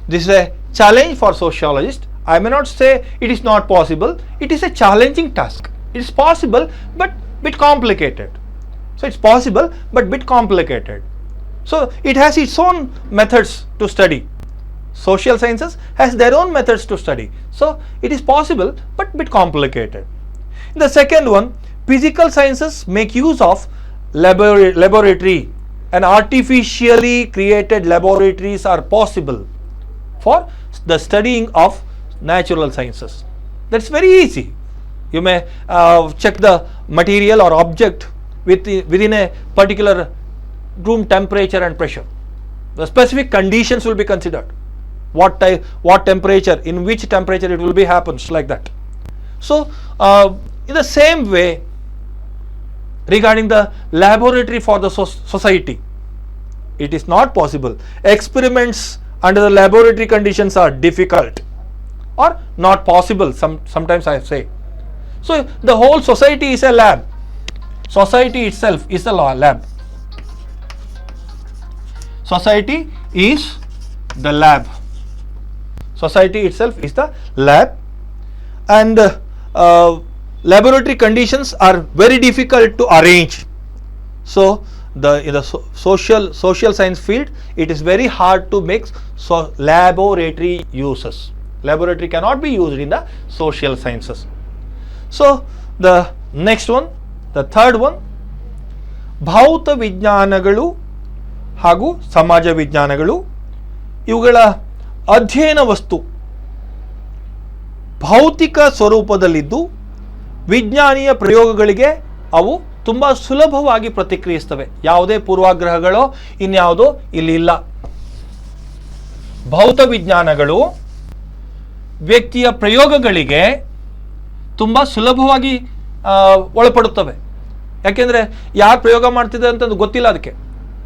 this is a challenge for sociologists. I may not say it is not possible. It is a challenging task. It is possible but bit complicated. So it's possible but bit complicated. So it has its own methods to study. Social sciences has their own methods to study. So it is possible but bit complicated. The second one, physical sciences make use of laboratory, and artificially created laboratories are possible for the studying of natural sciences. That's very easy. You may check the material or object within a particular room temperature and pressure. The specific conditions will be considered. What temperature, in which temperature it will be happens, like that. So in the same way, regarding the laboratory for the society, it is not possible. Experiments under the laboratory conditions are difficult or not possible, sometimes I say. So the whole society is a lab. Society itself is a lab. Society is the lab. Society itself is the lab, and laboratory conditions are very difficult to arrange. So in the social science field, it is very hard to make laboratory uses. Laboratory cannot be used in the social sciences. So the next one, the third one, ಭೌತ ವಿಜ್ಞಾನಗಳು ಹಾಗೂ ಸಮಾಜ ವಿಜ್ಞಾನಗಳು, ಇವುಗಳ ಅಧ್ಯಯನ ವಸ್ತು ಭೌತಿಕ ಸ್ವರೂಪದಲ್ಲಿದ್ದು ವಿಜ್ಞಾನಿಯ ಪ್ರಯೋಗಗಳಿಗೆ ಅವು ತುಂಬ ಸುಲಭವಾಗಿ ಪ್ರತಿಕ್ರಿಯಿಸ್ತವೆ. ಯಾವುದೇ ಪೂರ್ವಾಗ್ರಹಗಳೋ ಇನ್ಯಾವುದೋ ಇಲ್ಲಿ ಇಲ್ಲ. ಭೌತ ವಿಜ್ಞಾನಗಳು ವ್ಯಕ್ತಿಯ ಪ್ರಯೋಗಗಳಿಗೆ ತುಂಬ ಸುಲಭವಾಗಿ ಒಳಪಡುತ್ತವೆ. ಯಾಕೆಂದರೆ ಯಾರು ಪ್ರಯೋಗ ಮಾಡ್ತಿದ್ದಾರೆ ಅಂತಂದು ಗೊತ್ತಿಲ್ಲ, ಅದಕ್ಕೆ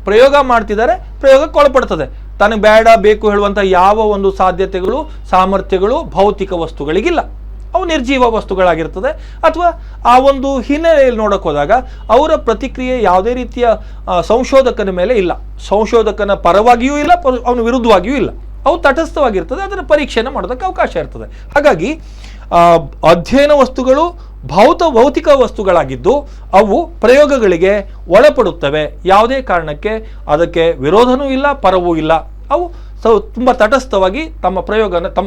ಪ್ರಯೋಗ ಮಾಡ್ತಿದ್ದಾರೆ, ಪ್ರಯೋಗಕ್ಕೆ ಒಳಪಡ್ತದೆ. ತನಗೆ ಬೇಡ ಬೇಕು ಹೇಳುವಂಥ ಯಾವ ಒಂದು ಸಾಧ್ಯತೆಗಳು ಸಾಮರ್ಥ್ಯಗಳು ಭೌತಿಕ ವಸ್ತುಗಳಿಗಿಲ್ಲ. ಅವು ನಿರ್ಜೀವ ವಸ್ತುಗಳಾಗಿರ್ತದೆ. ಅಥವಾ ಆ ಒಂದು ಹಿನ್ನೆಲೆಯಲ್ಲಿ ನೋಡೋಕೆ ಹೋದಾಗ ಅವರ ಪ್ರತಿಕ್ರಿಯೆ ಯಾವುದೇ ರೀತಿಯ ಸಂಶೋಧಕನ ಮೇಲೆ ಇಲ್ಲ, ಸಂಶೋಧಕನ ಪರವಾಗಿಯೂ ಇಲ್ಲ, ಅವನ ವಿರುದ್ಧವಾಗಿಯೂ ಇಲ್ಲ. ಅವು ತಟಸ್ಥವಾಗಿರ್ತದೆ, ಅದರ ಪರೀಕ್ಷೆಯನ್ನು ಮಾಡೋದಕ್ಕೆ ಅವಕಾಶ ಇರ್ತದೆ. ಹಾಗಾಗಿ ಅಧ್ಯಯನ ವಸ್ತುಗಳು ಭೌತಿಕ ವಸ್ತುಗಳಾಗಿದ್ದು ಅವು ಪ್ರಯೋಗಗಳಿಗೆ ಒಳಪಡುತ್ತವೆ. ಯಾವುದೇ ಕಾರಣಕ್ಕೆ ಅದಕ್ಕೆ ವಿರೋಧನೂ ಇಲ್ಲ, ಪರವೂ ಇಲ್ಲ. ಅವು ತುಂಬ ತಟಸ್ಥವಾಗಿ ತಮ್ಮ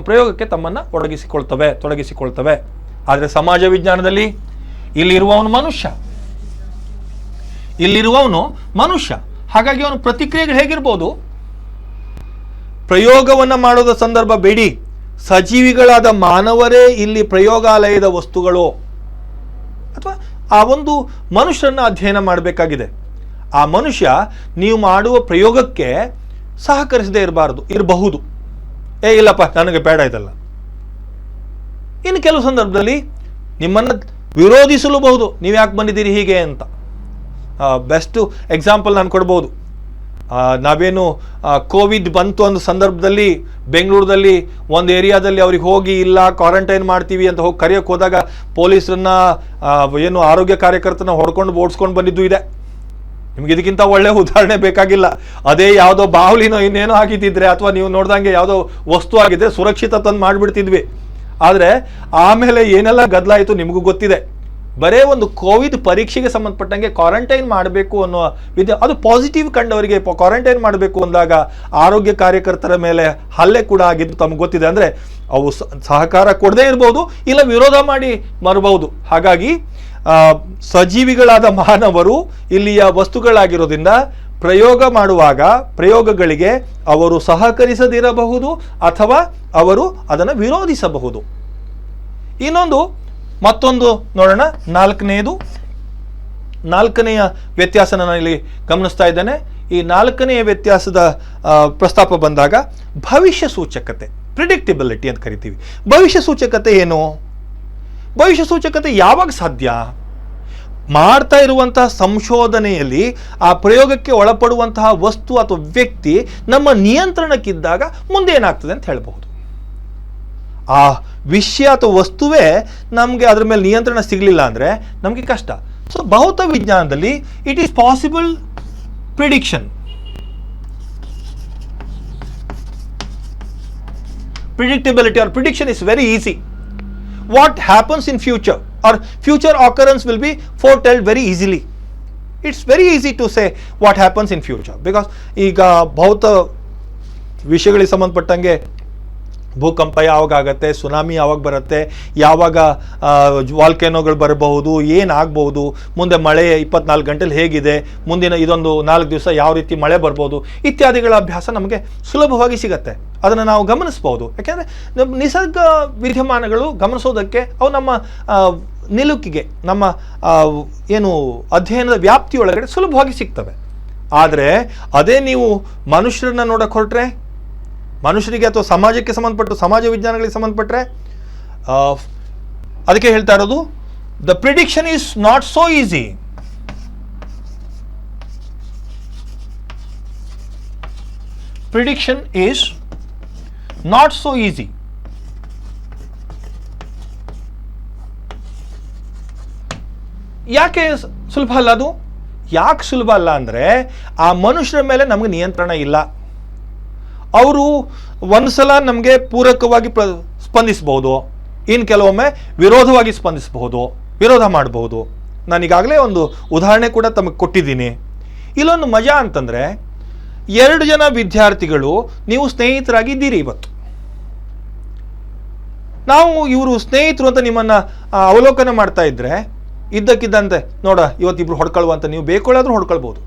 ಪ್ರಯೋಗಕ್ಕೆ ತಮ್ಮನ್ನು ತೊಡಗಿಸಿಕೊಳ್ತವೆ. ಆದರೆ ಸಮಾಜ ವಿಜ್ಞಾನದಲ್ಲಿ ಇಲ್ಲಿರುವವನು ಮನುಷ್ಯ. ಹಾಗಾಗಿ ಅವನು ಪ್ರತಿಕ್ರಿಯೆಗಳು ಹೇಗಿರ್ಬೋದು? ಪ್ರಯೋಗವನ್ನು ಮಾಡೋದ ಸಂದರ್ಭ ಬೇಡಿ, ಸಜೀವಿಗಳಾದ ಮಾನವರೇ ಇಲ್ಲಿ ಪ್ರಯೋಗಾಲಯದ ವಸ್ತುಗಳು, ಅಥವಾ ಆ ಒಂದು ಮನುಷ್ಯರನ್ನು ಅಧ್ಯಯನ ಮಾಡಬೇಕಾಗಿದೆ. ಆ ಮನುಷ್ಯ ನೀವು ಮಾಡುವ ಪ್ರಯೋಗಕ್ಕೆ ಸಹಕರಿಸದೇ ಇರಬಹುದು. ಇಲ್ಲಪ್ಪ ನನಗೆ ಬೇಡ ಇದಲ್ಲ. ಇನ್ನು ಕೆಲವು ಸಂದರ್ಭದಲ್ಲಿ ನಿಮ್ಮನ್ನು ವಿರೋಧಿಸಲೂಬಹುದು, ನೀವು ಯಾಕೆ ಬಂದಿದ್ದೀರಿ ಹೀಗೆ ಅಂತ. ಬೆಸ್ಟ್ ಎಕ್ಸಾಂಪಲ್ ನಾನು ಕೊಡ್ಬೋದು. ನಾವೇನು ಕೋವಿಡ್ ಬಂತು ಅನ್ನೋ ಸಂದರ್ಭದಲ್ಲಿ ಬೆಂಗಳೂರಲ್ಲಿ ಒಂದು ಏರಿಯಾದಲ್ಲಿ ಅವ್ರಿಗೆ ಹೋಗಿ ಇಲ್ಲ ಕ್ವಾರಂಟೈನ್ ಮಾಡ್ತೀವಿ ಅಂತ ಹೋಗಿ ಕರೆಯೋಕ್ಕೆ ಹೋದಾಗ ಪೊಲೀಸರನ್ನ ಏನು ಆರೋಗ್ಯ ಕಾರ್ಯಕರ್ತನ ಓಡಿಸ್ಕೊಂಡು ಬಂದಿದ್ದು ಇದೆ. ನಿಮ್ಗೆ ಇದಕ್ಕಿಂತ ಒಳ್ಳೆ ಉದಾಹರಣೆ ಬೇಕಾಗಿಲ್ಲ. ಅದೇ ಯಾವುದೋ ಬಾಹುಲಿನೋ ಇನ್ನೇನೋ ಹಾಕಿದ್ದಿದ್ರೆ, ಅಥವಾ ನೀವು ನೋಡ್ದಂಗೆ ಯಾವುದೋ ವಸ್ತು ಆಗಿದ್ರೆ ಸುರಕ್ಷಿತ ತಂದು ಮಾಡಿಬಿಡ್ತಿದ್ವಿ. ಆದರೆ ಆಮೇಲೆ ಏನೆಲ್ಲ ಗದ್ದಲಾಯಿತು ನಿಮಗೂ ಗೊತ್ತಿದೆ. ಬರೇ ಒಂದು ಕೋವಿಡ್ ಪರೀಕ್ಷೆಗೆ ಸಂಬಂಧಪಟ್ಟಂಗೆ ಕ್ವಾರಂಟೈನ್ ಮಾಡಬೇಕು ಅನ್ನೋ ಅದು ಪಾಸಿಟಿವ್ ಕಂಡವರಿಗೆ ಕ್ವಾರಂಟೈನ್ ಮಾಡಬೇಕು ಅಂದಾಗ ಆರೋಗ್ಯ ಕಾರ್ಯಕರ್ತರ ಮೇಲೆ ಹಲ್ಲೆ ಕೂಡ ಆಗಿದ್ದು ತಮಗೆ ಗೊತ್ತಿದೆ. ಅಂದರೆ ಅವು ಸಹಕಾರ ಕೊಡದೇ ಇರ್ಬೋದು, ಇಲ್ಲ ವಿರೋಧ ಮಾಡಿ ಮರಬಹುದು. ಹಾಗಾಗಿ ಸಜೀವಿಗಳಾದ ಮಾನವರು ಇಲ್ಲಿಯ ವಸ್ತುಗಳಾಗಿರೋದ್ರಿಂದ ಪ್ರಯೋಗ ಮಾಡುವಾಗ ಪ್ರಯೋಗಗಳಿಗೆ ಅವರು ಸಹಕರಿಸದಿರಬಹುದು, ಅಥವಾ ಅವರು ಅದನ್ನು ವಿರೋಧಿಸಬಹುದು. ಮತ್ತೊಂದು ನೋಡೋಣ. ನಾಲ್ಕನೆಯ ವ್ಯತ್ಯಾಸ ನಾನು ಇಲ್ಲಿ ಗಮನಿಸ್ತಾ ಇದ್ದೇನೆ. ಈ ನಾಲ್ಕನೆಯ ವ್ಯತ್ಯಾಸದ ಪ್ರಸ್ತಾಪ ಬಂದಾಗ ಭವಿಷ್ಯ ಸೂಚಕತೆ, ಪ್ರಿಡಿಕ್ಟಿಬಿಲಿಟಿ ಅಂತ ಕರಿತೀವಿ. ಭವಿಷ್ಯ ಸೂಚಕತೆ ಏನು? ಭವಿಷ್ಯ ಸೂಚಕತೆ ಯಾವಾಗ ಸಾಧ್ಯ? ಮಾಡ್ತಾ ಇರುವಂತಹ ಸಂಶೋಧನೆಯಲ್ಲಿ ಆ ಪ್ರಯೋಗಕ್ಕೆ ಒಳಪಡುವಂತಹ ವಸ್ತು ಅಥವಾ ವ್ಯಕ್ತಿ ನಮ್ಮ ನಿಯಂತ್ರಣಕ್ಕಿದ್ದಾಗ ಮುಂದೆ ಏನಾಗ್ತದೆ ಅಂತ ಹೇಳಬಹುದು. ಆ ವಿಷಯ ಅಥವಾ ವಸ್ತುವೇ ನಮಗೆ ಅದರ ಮೇಲೆ ನಿಯಂತ್ರಣ ಸಿಗಲಿಲ್ಲ ಅಂದರೆ ನಮಗೆ ಕಷ್ಟ. ಸೊ ಭೌತ ವಿಜ್ಞಾನದಲ್ಲಿ it is possible prediction. Predictability or prediction is very easy. What happens in future or future occurrence will be foretold very easily. It's very easy to say what happens in future, because ಈಗ ಭೌತ ವಿಷಯಗಳಿಗೆ ಸಂಬಂಧಪಟ್ಟಂಗೆ ಭೂಕಂಪ ಯಾವಾಗ ಆಗುತ್ತೆ, tsunami ಯಾವಾಗ ಬರುತ್ತೆ, ಯಾವಾಗ ವಾಲ್ಕೆನೋಗಳು ಬರಬಹುದು, ಏನಾಗಬಹುದು, ಮುಂದೆ ಮಳೆ 24 ಗಂಟೆಲಿ ಹೇಗಿದೆ, ಮುಂದಿನ ಇದೊಂದು 4 ದಿವಸ ಯಾವ ರೀತಿ ಮಳೆ ಬರ್ಬೋದು ಇತ್ಯಾದಿಗಳ ಅಭ್ಯಾಸ ನಮಗೆ ಸುಲಭವಾಗಿ ಸಿಗತ್ತೆ. ಅದನ್ನು ನಾವು ಗಮನಿಸ್ಬೋದು. ಯಾಕೆಂದರೆ ನಿಸರ್ಗ ವಿದ್ಯಮಾನಗಳು ಗಮನಿಸೋದಕ್ಕೆ ಅವು ನಮ್ಮ ನಿಲುಕಿಗೆ, ನಮ್ಮ ಏನು ಅಧ್ಯಯನದ ವ್ಯಾಪ್ತಿಯೊಳಗಡೆ ಸುಲಭವಾಗಿ ಸಿಗ್ತವೆ. ಆದರೆ ಅದೇ ನೀವು ಮನುಷ್ಯರನ್ನ ನೋಡಕ್ಕೆ ಹೊರಟ್ರೆ, ಮನುಷ್ಯರಿಗೆ ಅಥವಾ ಸಮಾಜಕ್ಕೆ ಸಂಬಂಧಪಟ್ಟು ಸಮಾಜ ವಿಜ್ಞಾನಗಳಿಗೆ ಸಂಬಂಧಪಟ್ಟರೆ ಅದಕ್ಕೆ ಹೇಳ್ತಾ ಇರೋದು the prediction is not so easy. Prediction is not so easy. ಯಾಕೆ ಸುಲಭ ಅಲ್ಲ ಅದು? ಯಾಕೆ ಸುಲಭ ಅಲ್ಲ ಅಂದರೆ ಆ ಮನುಷ್ಯರ ಮೇಲೆ ನಮಗೆ ನಿಯಂತ್ರಣ ಇಲ್ಲ. ಅವರು ಒಂದು ಸಲ ನಮಗೆ ಪೂರಕವಾಗಿ ಸ್ಪಂದಿಸಬಹುದು, ಇನ್ನು ಕೆಲವೊಮ್ಮೆ ವಿರೋಧವಾಗಿ ಸ್ಪಂದಿಸಬಹುದು, ವಿರೋಧ ಮಾಡಬಹುದು. ನಾನೀಗಾಗಲೇ ಒಂದು ಉದಾಹರಣೆ ಕೂಡ ತಮಗೆ ಕೊಟ್ಟಿದ್ದೀನಿ. ಇಲ್ಲೊಂದು ಮಜಾ ಅಂತಂದರೆ, 2 ಜನ ವಿದ್ಯಾರ್ಥಿಗಳು ನೀವು ಸ್ನೇಹಿತರಾಗಿದ್ದೀರಿ. ಇವತ್ತು ನಾವು ಇವರು ಸ್ನೇಹಿತರು ಅಂತ ನಿಮ್ಮನ್ನು ಅವಲೋಕನ ಮಾಡ್ತಾ ಇದ್ದರೆ ಇದ್ದಕ್ಕಿದ್ದಂತೆ ನೋಡ ಇವತ್ತಿಬ್ರು ಹೊಡ್ಕೊಳ್ವ ಅಂತ ನೀವು ಬೇಕೊಳ್ಳಾದ್ರೂ ಹೊಡ್ಕೊಳ್ಬೋದು.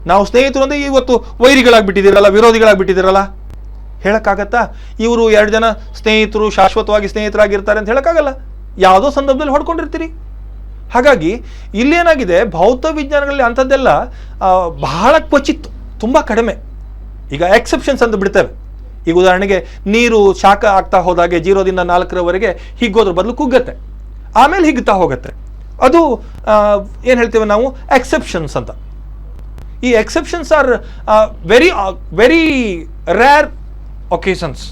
ನಾವು ಸ್ನೇಹಿತರು ಅಂದರೆ ಇವತ್ತು ವೈರಿಗಳಾಗ್ಬಿಟ್ಟಿದ್ದೀರಲ್ಲ, ವಿರೋಧಿಗಳಾಗ್ಬಿಟ್ಟಿದ್ದೀರಲ್ಲ, ಹೇಳೋಕ್ಕಾಗತ್ತಾ? ಇವರು 2 ಜನ ಸ್ನೇಹಿತರು ಶಾಶ್ವತವಾಗಿ ಸ್ನೇಹಿತರಾಗಿರ್ತಾರೆ ಅಂತ ಹೇಳೋಕ್ಕಾಗಲ್ಲ. ಯಾವುದೋ ಸಂದರ್ಭದಲ್ಲಿ ಹೊಡ್ಕೊಂಡಿರ್ತೀರಿ. ಹಾಗಾಗಿ ಇಲ್ಲೇನಾಗಿದೆ, ಭೌತ ವಿಜ್ಞಾನಗಳಲ್ಲಿ ಅಂಥದ್ದೆಲ್ಲ ಬಹಳ ಕ್ವಚಿತ್ತು, ತುಂಬ ಕಡಿಮೆ. ಈಗ ಎಕ್ಸೆಪ್ಷನ್ಸ್ ಅಂತ ಬಿಡ್ತೇವೆ. ಈಗ ಉದಾಹರಣೆಗೆ ನೀರು ಶಾಖ ಆಗ್ತಾ ಹೋದಾಗೆ 0ರಿಂದ 4ರವರೆಗೆ ಹಿಗ್ಗೋದ್ರ ಬದಲು ಕುಗ್ಗತ್ತೆ, ಆಮೇಲೆ ಹಿಗ್ತಾ ಹೋಗುತ್ತೆ. ಅದು ಏನು ಹೇಳ್ತೇವೆ ನಾವು, ಎಕ್ಸೆಪ್ಷನ್ಸ್ ಅಂತ. ಈ exceptions are very rare occasions.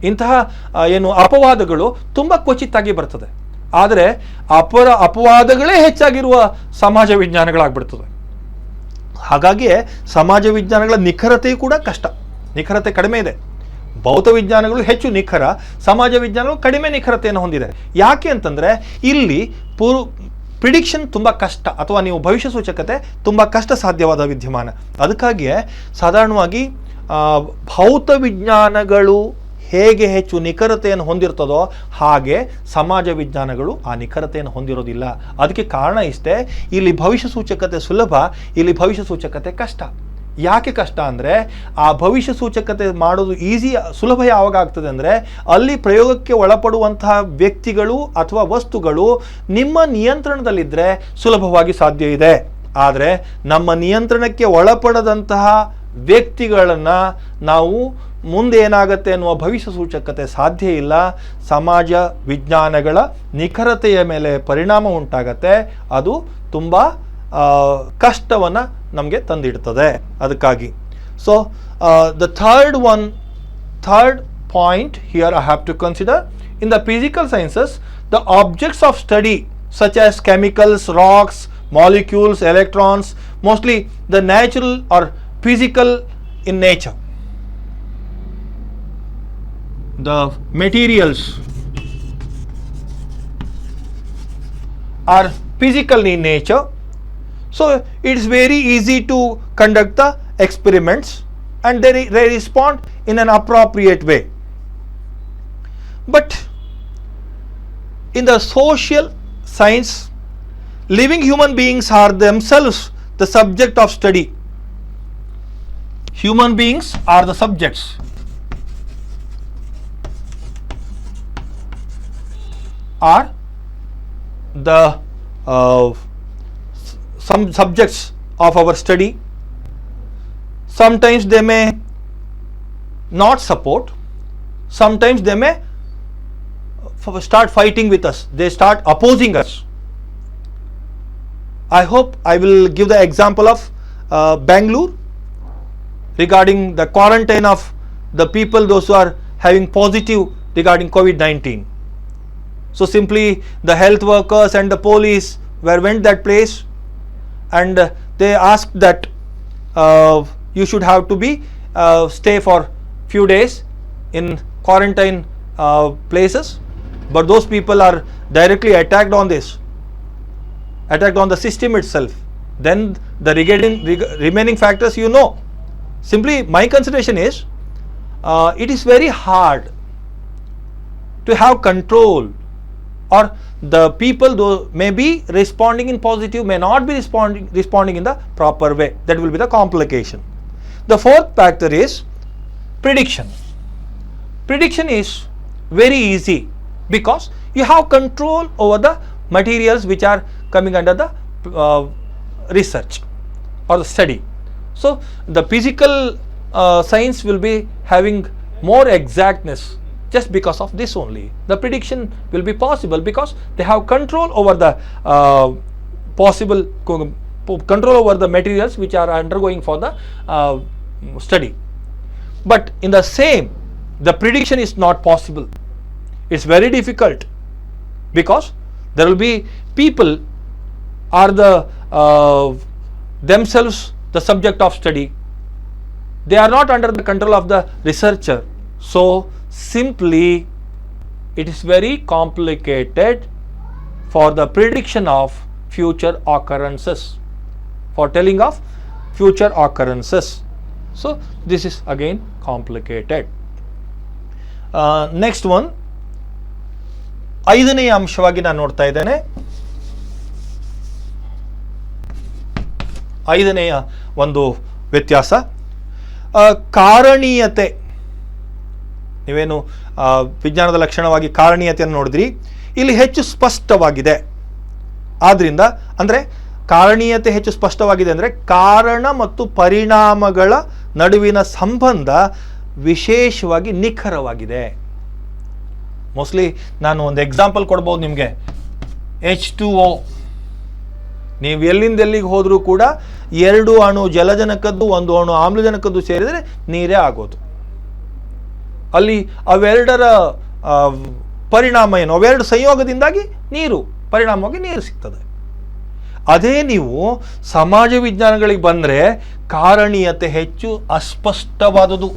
ಇಂತಹ ಏನು ಅಪವಾದಗಳು ತುಂಬ ಕ್ವಚಿತ್ತಾಗಿ ಬರ್ತದೆ. ಆದರೆ ಅಪವಾದಗಳೇ ಹೆಚ್ಚಾಗಿರುವ ಸಮಾಜ ವಿಜ್ಞಾನಗಳಾಗ್ಬಿಡ್ತದೆ. ಹಾಗಾಗಿಯೇ ಸಮಾಜ ವಿಜ್ಞಾನಗಳ ನಿಖರತೆಯೂ ಕೂಡ ಕಷ್ಟ, ನಿಖರತೆ ಕಡಿಮೆ ಇದೆ. ಭೌತ ವಿಜ್ಞಾನಗಳು ಹೆಚ್ಚು ನಿಖರ, ಸಮಾಜ ವಿಜ್ಞಾನಗಳು ಕಡಿಮೆ ನಿಖರತೆಯನ್ನು ಹೊಂದಿದೆ. ಯಾಕೆ ಅಂತಂದರೆ ಇಲ್ಲಿ ಪ್ರಿಡಿಕ್ಷನ್ ತುಂಬ ಕಷ್ಟ, ಅಥವಾ ನೀವು ಭವಿಷ್ಯ ಸೂಚಕತೆ ತುಂಬ ಕಷ್ಟ ಸಾಧ್ಯವಾದ ವಿದ್ಯಮಾನ. ಅದಕ್ಕಾಗಿಯೇ ಸಾಧಾರಣವಾಗಿ ಭೌತ ವಿಜ್ಞಾನಗಳು ಹೇಗೆ ಹೆಚ್ಚು ನಿಖರತೆಯನ್ನು ಹೊಂದಿರ್ತದೋ ಹಾಗೆ ಸಮಾಜ ವಿಜ್ಞಾನಗಳು ಆ ನಿಖರತೆಯನ್ನು ಹೊಂದಿರೋದಿಲ್ಲ. ಅದಕ್ಕೆ ಕಾರಣ ಇಷ್ಟೇ, ಇಲ್ಲಿ ಭವಿಷ್ಯ ಸೂಚಕತೆ ಸುಲಭ, ಇಲ್ಲಿ ಭವಿಷ್ಯ ಸೂಚಕತೆ ಕಷ್ಟ. ಯಾಕೆ ಕಷ್ಟ ಅಂದರೆ ಆ ಭವಿಷ್ಯ ಸೂಚಕತೆ ಮಾಡೋದು ಸುಲಭ ಯಾವಾಗ ಆಗ್ತದೆ ಅಂದರೆ ಅಲ್ಲಿ ಪ್ರಯೋಗಕ್ಕೆ ಒಳಪಡುವಂತಹ ವ್ಯಕ್ತಿಗಳು ಅಥವಾ ವಸ್ತುಗಳು ನಿಮ್ಮ ನಿಯಂತ್ರಣದಲ್ಲಿದ್ದರೆ ಸುಲಭವಾಗಿ ಸಾಧ್ಯ ಇದೆ. ಆದರೆ ನಮ್ಮ ನಿಯಂತ್ರಣಕ್ಕೆ ಒಳಪಡದಂತಹ ವ್ಯಕ್ತಿಗಳನ್ನು ನಾವು ಮುಂದೆ ಏನಾಗುತ್ತೆ ಅನ್ನುವ ಭವಿಷ್ಯ ಸೂಚಕತೆ ಸಾಧ್ಯ ಇಲ್ಲ. ಸಮಾಜ ವಿಜ್ಞಾನಗಳ ನಿಖರತೆಯ ಮೇಲೆ ಪರಿಣಾಮ ಉಂಟಾಗತ್ತೆ, ಅದು ತುಂಬ ಕಷ್ಟವನ್ನು ನಮಗೆ ತಂದಿಡ್ತದೆ. ಅದಕ್ಕಾಗಿ so the third point here I have to consider in the physical sciences the objects of study such as chemicals, rocks, molecules, electrons, mostly the natural or physical in nature. The materials are physical in nature, so it is very easy to conduct the experiments and they respond in an appropriate way. But in the social science, living human beings are themselves the subject of study. Human beings are the subjects. Are the some subjects of our study. Sometimes they may not support, sometimes they may start fighting with us, they start opposing us. I hope I will give the example of Bangalore regarding the quarantine of the people, those who are having positive regarding COVID-19. So simply the health workers and the police went that place and they asked that you should have to be stay for few days in quarantine places, but those people are directly attacked on the system itself. Then the remaining factors, simply my consideration is it is very hard to have control, or the people though may be responding in positive, may not be responding in the proper way. That will be the complication. The fourth factor is prediction. Prediction is very easy because you have control over the materials which are coming under the research or the study. So the physical science will be having more exactness just because of this only. The prediction will be possible because they have control over the control over the materials which are undergoing for the study. But in the same, the prediction is not possible. It's very difficult because there will be people are the themselves the subject of study. They are not under the control of the researcher. So simply it is very complicated for the prediction of future occurrences, for telling of future occurrences. So this is again complicated. Next one, ಐದನೆಯ ಅಂಶವಾಗಿ ನಾನು ನೋಡ್ತಾ ಇದ್ದೇನೆ. ಐದನೆಯ ಒಂದು ವ್ಯತ್ಯಾಸ ಕಾರಣೀಯತೆ. ನೀವೇನು ವಿಜ್ಞಾನದ ಲಕ್ಷಣವಾಗಿ ಕಾರಣೀಯತೆಯನ್ನು ನೋಡಿದ್ರಿ, ಇಲ್ಲಿ ಹೆಚ್ಚು ಸ್ಪಷ್ಟವಾಗಿದೆ. ಆದ್ದರಿಂದ ಅಂದರೆ ಕಾರಣೀಯತೆ ಹೆಚ್ಚು ಸ್ಪಷ್ಟವಾಗಿದೆ ಅಂದರೆ ಕಾರಣ ಮತ್ತು ಪರಿಣಾಮಗಳ ನಡುವಿನ ಸಂಬಂಧ ವಿಶೇಷವಾಗಿ ನಿಖರವಾಗಿದೆ. ಮೋಸ್ಟ್ಲಿ ನಾನು ಒಂದು ಎಕ್ಸಾಂಪಲ್ ಕೊಡ್ಬೋದು ನಿಮಗೆ. H2O, ನೀವು ಎಲ್ಲಿಂದ ಎಲ್ಲಿಗೆ ಹೋದರೂ ಕೂಡ 2 ಅಣು ಜಲಜನಕದ್ದು 1 ಅಣು ಆಮ್ಲಜನಕದ್ದು ಸೇರಿದರೆ ನೀರೇ ಆಗೋದು. ಅಲ್ಲಿ ಅವೆರಡರ ಪರಿಣಾಮ ಏನು, ಅವೆರಡು ಸಂಯೋಗದಿಂದಾಗಿ ನೀರು ಪರಿಣಾಮವಾಗಿ ನೀರು ಸಿಗ್ತದೆ. ಅದೇ ನೀವು ಸಮಾಜ ವಿಜ್ಞಾನಗಳಿಗೆ ಬಂದರೆ ಕಾರಣೀಯತೆ ಹೆಚ್ಚು ಅಸ್ಪಷ್ಟವಾದುದು.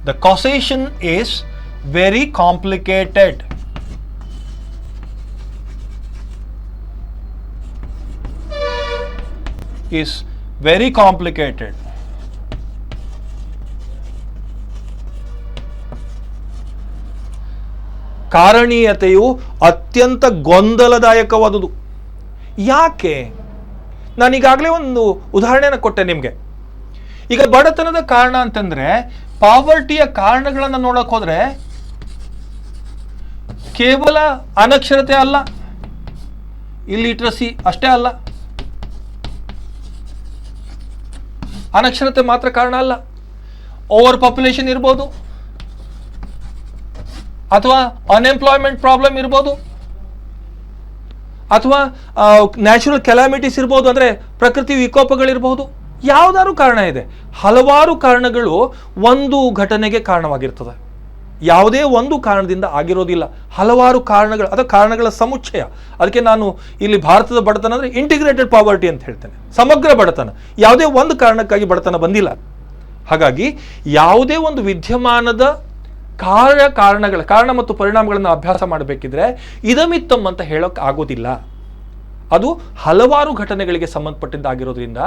The causation is very complicated. is very complicated. ಕಾರಣೀಯತೆಯು ಅತ್ಯಂತ ಗೊಂದಲದಾಯಕವಾದುದು. ಯಾಕೆ? ನಾನೀಗಾಗಲೇ ಒಂದು ಉದಾಹರಣೆಯನ್ನು ಕೊಟ್ಟೆ ನಿಮಗೆ. ಈಗ ಬಡತನದ ಕಾರಣ ಅಂತಂದ್ರೆ ಪಾವರ್ಟಿಯ ಕಾರಣಗಳನ್ನು ನೋಡಕ್ ಹೋದ್ರೆ ಕೇವಲ ಅನಕ್ಷರತೆ ಅಲ್ಲ, ಇಲ್ಲಿಟ್ರಸಿ ಅಷ್ಟೇ ಅಲ್ಲ, ಅನಕ್ಷರತೆ ಮಾತ್ರ ಕಾರಣ ಅಲ್ಲ. ಓವರ್ ಪಾಪ್ಯುಲೇಷನ್ ಇರ್ಬೋದು, ಅಥವಾ ಅನ್ಎಂಪ್ಲಾಯ್ಮೆಂಟ್ ಪ್ರಾಬ್ಲಮ್ ಇರ್ಬೋದು, ಅಥವಾ ನ್ಯಾಚುರಲ್ ಕೆಲಾಮಿಟೀಸ್ ಇರ್ಬೋದು, ಅಂದರೆ ಪ್ರಕೃತಿ ವಿಕೋಪಗಳಿರ್ಬೋದು. ಯಾವುದಾದ್ರು ಕಾರಣ ಇದೆ. ಹಲವಾರು ಕಾರಣಗಳು ಒಂದು ಘಟನೆಗೆ ಕಾರಣವಾಗಿರ್ತದೆ. ಯಾವುದೇ ಒಂದು ಕಾರಣದಿಂದ ಆಗಿರೋದಿಲ್ಲ, ಹಲವಾರು ಕಾರಣಗಳು ಅಥವಾ ಕಾರಣಗಳ ಸಮುಚ್ಚಯ. ಅದಕ್ಕೆ ನಾನು ಇಲ್ಲಿ ಭಾರತದ ಬಡತನ ಅಂದರೆ ಇಂಟಿಗ್ರೇಟೆಡ್ ಪಾವರ್ಟಿ ಅಂತ ಹೇಳ್ತೇನೆ, ಸಮಗ್ರ ಬಡತನ. ಯಾವುದೇ ಒಂದು ಕಾರಣಕ್ಕಾಗಿ ಬಡತನ ಬಂದಿಲ್ಲ. ಹಾಗಾಗಿ ಯಾವುದೇ ಒಂದು ವಿದ್ಯಮಾನದ ಕಾರಣ ಮತ್ತು ಪರಿಣಾಮಗಳನ್ನು ಅಭ್ಯಾಸ ಮಾಡಬೇಕಿದ್ರೆ ಇದಮಿತ್ತಮ್ ಅಂತ ಹೇಳೋಕೆ ಆಗೋದಿಲ್ಲ. ಅದು ಹಲವಾರು ಘಟನೆಗಳಿಗೆ ಸಂಬಂಧಪಟ್ಟಿದ್ದಾಗಿರೋದ್ರಿಂದ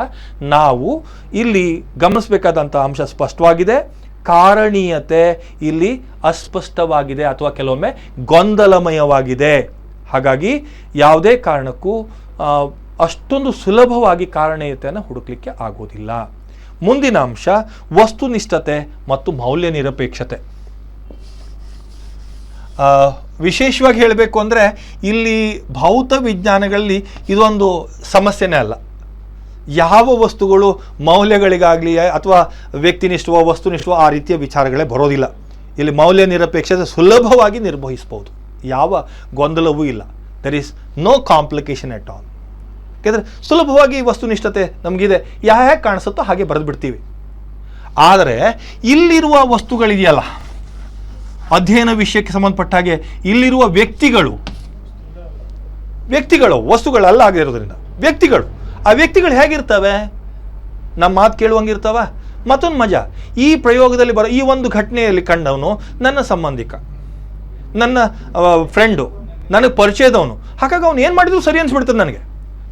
ನಾವು ಇಲ್ಲಿ ಗಮನಿಸಬೇಕಾದಂಥ ಅಂಶ ಸ್ಪಷ್ಟವಾಗಿದೆ. ಕಾರಣೀಯತೆ ಇಲ್ಲಿ ಅಸ್ಪಷ್ಟವಾಗಿದೆ ಅಥವಾ ಕೆಲವೊಮ್ಮೆ ಗೊಂದಲಮಯವಾಗಿದೆ. ಹಾಗಾಗಿ ಯಾವುದೇ ಕಾರಣಕ್ಕೂ ಅಷ್ಟೊಂದು ಸುಲಭವಾಗಿ ಕಾರಣೀಯತೆಯನ್ನು ಹುಡುಕ್ಲಿಕ್ಕೆ ಆಗೋದಿಲ್ಲ. ಮುಂದಿನ ಅಂಶ ವಸ್ತುನಿಷ್ಠತೆ ಮತ್ತು ಮೌಲ್ಯ ನಿರಪೇಕ್ಷತೆ. ವಿಶೇಷವಾಗಿ ಹೇಳಬೇಕು ಅಂದರೆ ಇಲ್ಲಿ ಭೌತ ವಿಜ್ಞಾನಗಳಲ್ಲಿ ಇದೊಂದು ಸಮಸ್ಯೆನೇ ಅಲ್ಲ. ಯಾವ ವಸ್ತುಗಳು ಮೌಲ್ಯಗಳಿಗಾಗಲಿ ಅಥವಾ ವ್ಯಕ್ತಿನಿಷ್ಠವೋ ವಸ್ತುನಿಷ್ಠವೋ ಆ ರೀತಿಯ ವಿಚಾರಗಳೇ ಬರೋದಿಲ್ಲ. ಇಲ್ಲಿ ಮೌಲ್ಯ ನಿರಪೇಕ್ಷತೆ ಸುಲಭವಾಗಿ ನಿರ್ವಹಿಸ್ಬೋದು, ಯಾವ ಗೊಂದಲವೂ ಇಲ್ಲ. There is no complication at all. ಯಾಕೆಂದರೆ ಸುಲಭವಾಗಿ ವಸ್ತುನಿಷ್ಠತೆ ನಮಗಿದೆ, ಯಾಕೆ ಕಾಣಿಸುತ್ತೋ ಹಾಗೆ ಬರೆದು ಬಿಡ್ತೀವಿ. ಆದರೆ ಇಲ್ಲಿರುವ ವಸ್ತುಗಳಿದೆಯಲ್ಲ, ಅಧ್ಯಯನ ವಿಷಯಕ್ಕೆ ಸಂಬಂಧಪಟ್ಟ ಹಾಗೆ ಇಲ್ಲಿರುವ ವ್ಯಕ್ತಿಗಳು ವಸ್ತುಗಳಲ್ಲ ಆಗಿರೋದ್ರಿಂದ ವ್ಯಕ್ತಿಗಳು, ಆ ವ್ಯಕ್ತಿಗಳು ಹೇಗಿರ್ತವೆ? ನಮ್ಮ ಮಾತು ಕೇಳುವಂಗಿರ್ತವ. ಮತ್ತೊಂದು ಮಜಾ, ಈ ಪ್ರಯೋಗದಲ್ಲಿ ಬರೋ ಈ ಒಂದು ಘಟನೆಯಲ್ಲಿ ಕಂಡವನು ನನ್ನ ಸಂಬಂಧಿಕ, ನನ್ನ ಫ್ರೆಂಡು, ನನಗೆ ಪರಿಚಯದವನು. ಹಾಗಾಗಿ ಅವನು ಏನು ಮಾಡಿದ್ರು ಸರಿ ಅನ್ಸ್ಬಿಡ್ತದೆ ನನಗೆ.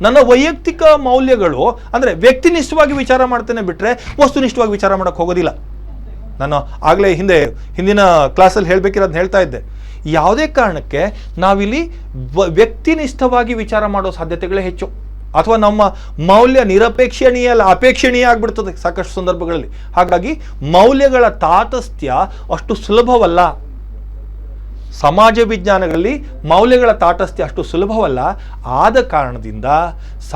ನನ್ನ ವೈಯಕ್ತಿಕ ಮೌಲ್ಯಗಳು ಅಂದರೆ ವ್ಯಕ್ತಿನಿಷ್ಠವಾಗಿ ವಿಚಾರ ಮಾಡ್ತೇನೆ ಬಿಟ್ಟರೆ ವಸ್ತುನಿಷ್ಠವಾಗಿ ವಿಚಾರ ಮಾಡೋಕ್ಕೆ ಹೋಗೋದಿಲ್ಲ. ನಾನು ಆಗಲೇ ಹಿಂದಿನ ಕ್ಲಾಸಲ್ಲಿ ಹೇಳಬೇಕಿರೋದನ್ನ ಹೇಳ್ತಾ ಇದ್ದೆ. ಯಾವುದೇ ಕಾರಣಕ್ಕೆ ನಾವಿಲ್ಲಿ ವ್ಯಕ್ತಿನಿಷ್ಠವಾಗಿ ವಿಚಾರ ಮಾಡೋ ಸಾಧ್ಯತೆಗಳೇ ಹೆಚ್ಚು, ಅಥವಾ ನಮ್ಮ ಮೌಲ್ಯ ನಿರಪೇಕ್ಷಣೀಯ ಅಲ್ಲ, ಅಪೇಕ್ಷಣೀಯ ಆಗಿಬಿಡ್ತದೆ ಸಾಕಷ್ಟು ಸಂದರ್ಭಗಳಲ್ಲಿ. ಹಾಗಾಗಿ ಮೌಲ್ಯಗಳ ತಾಟಸ್ಥ್ಯ ಅಷ್ಟು ಸುಲಭವಲ್ಲ. ಸಮಾಜ ವಿಜ್ಞಾನಗಳಲ್ಲಿ ಮೌಲ್ಯಗಳ ತಾಟಸ್ಥ್ಯ ಅಷ್ಟು ಸುಲಭವಲ್ಲ. ಆದ ಕಾರಣದಿಂದ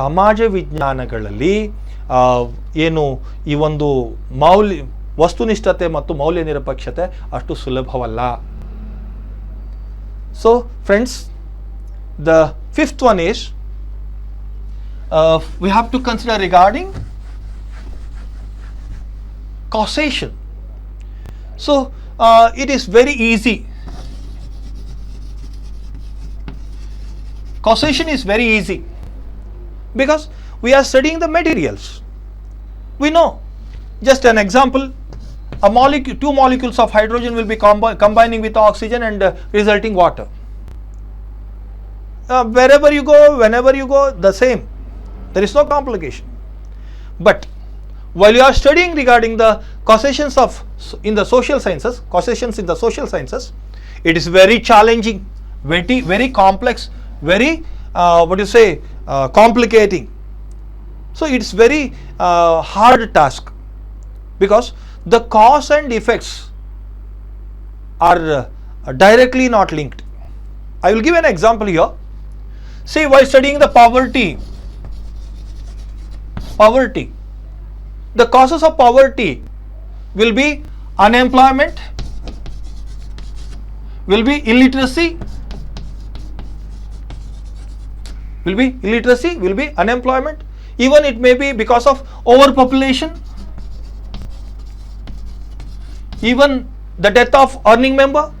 ಸಮಾಜ ವಿಜ್ಞಾನಗಳಲ್ಲಿ ಏನು ಈ ಒಂದು ವಸ್ತುನಿಷ್ಠತೆ ಮತ್ತು ಮೌಲ್ಯ ನಿರಪೇಕ್ಷತೆ ಅಷ್ಟು ಸುಲಭವಲ್ಲ. So friends, the fifth one is we have to consider regarding causation. So it is very easy. Causation is very easy because we are studying the materials. We know. Just an example, two molecules of hydrogen will be combining with oxygen and resulting water. Wherever you go, whenever you go, the same. There is no complication. But while you are studying regarding the causations in the social sciences, it is very challenging, very complex, very complicating. So it's very hard task because the cause and effects are directly not linked. I will give an example here. See, while studying the poverty, the causes of poverty will be unemployment, will be illiteracy, will be unemployment. Even it may be because of overpopulation. Even the death of earning member,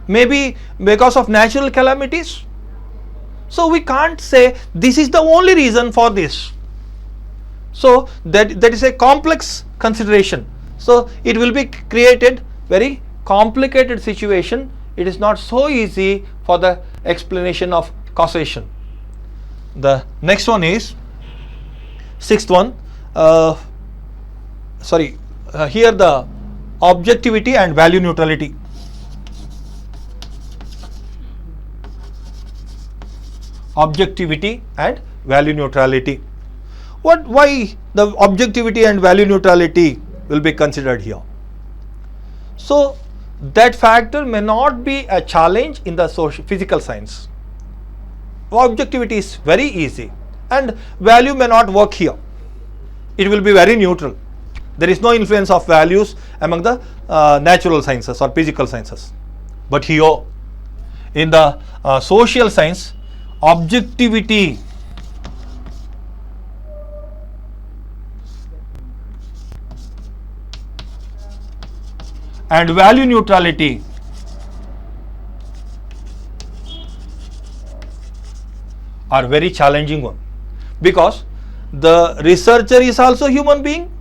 maybe because of natural calamities. So we can't say this is the only reason for this. So that is a complex consideration. So it will be created very complicated situation. It is not so easy for the explanation of causation. The next one is sixth one. Here the objectivity and value neutrality. Objectivity and value neutrality. Why the objectivity and value neutrality will be considered here? So that factor may not be a challenge in the physical science. Objectivity is very easy and value may not work here. It will be very neutral. There is no influence of values among the natural sciences or physical sciences. But here in the social science, objectivity and value neutrality are very challenging one, because the researcher is also human being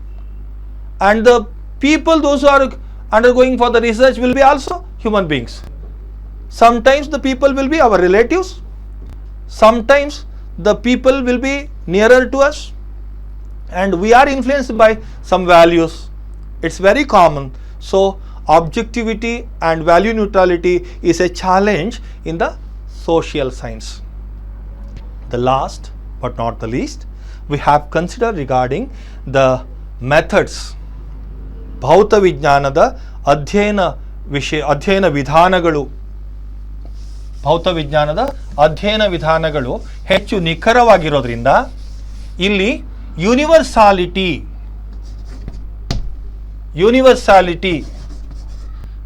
and the people, those who are undergoing for the research, will be also human beings. Sometimes the people will be our relatives, sometimes the people will be nearer to us, and we are influenced by some values. It's very common. So objectivity and value neutrality is a challenge in the social science. The last but not the least, we have considered regarding the methods. ಭೌತ ವಿಜ್ಞಾನದ ಅಧ್ಯಯನ ವಿಧಾನಗಳು. ಭೌತ ವಿಜ್ಞಾನದ ಅಧ್ಯಯನ ವಿಧಾನಗಳು ಹೆಚ್ಚು ನಿಖರವಾಗಿರೋದ್ರಿಂದ ಇಲ್ಲಿ universality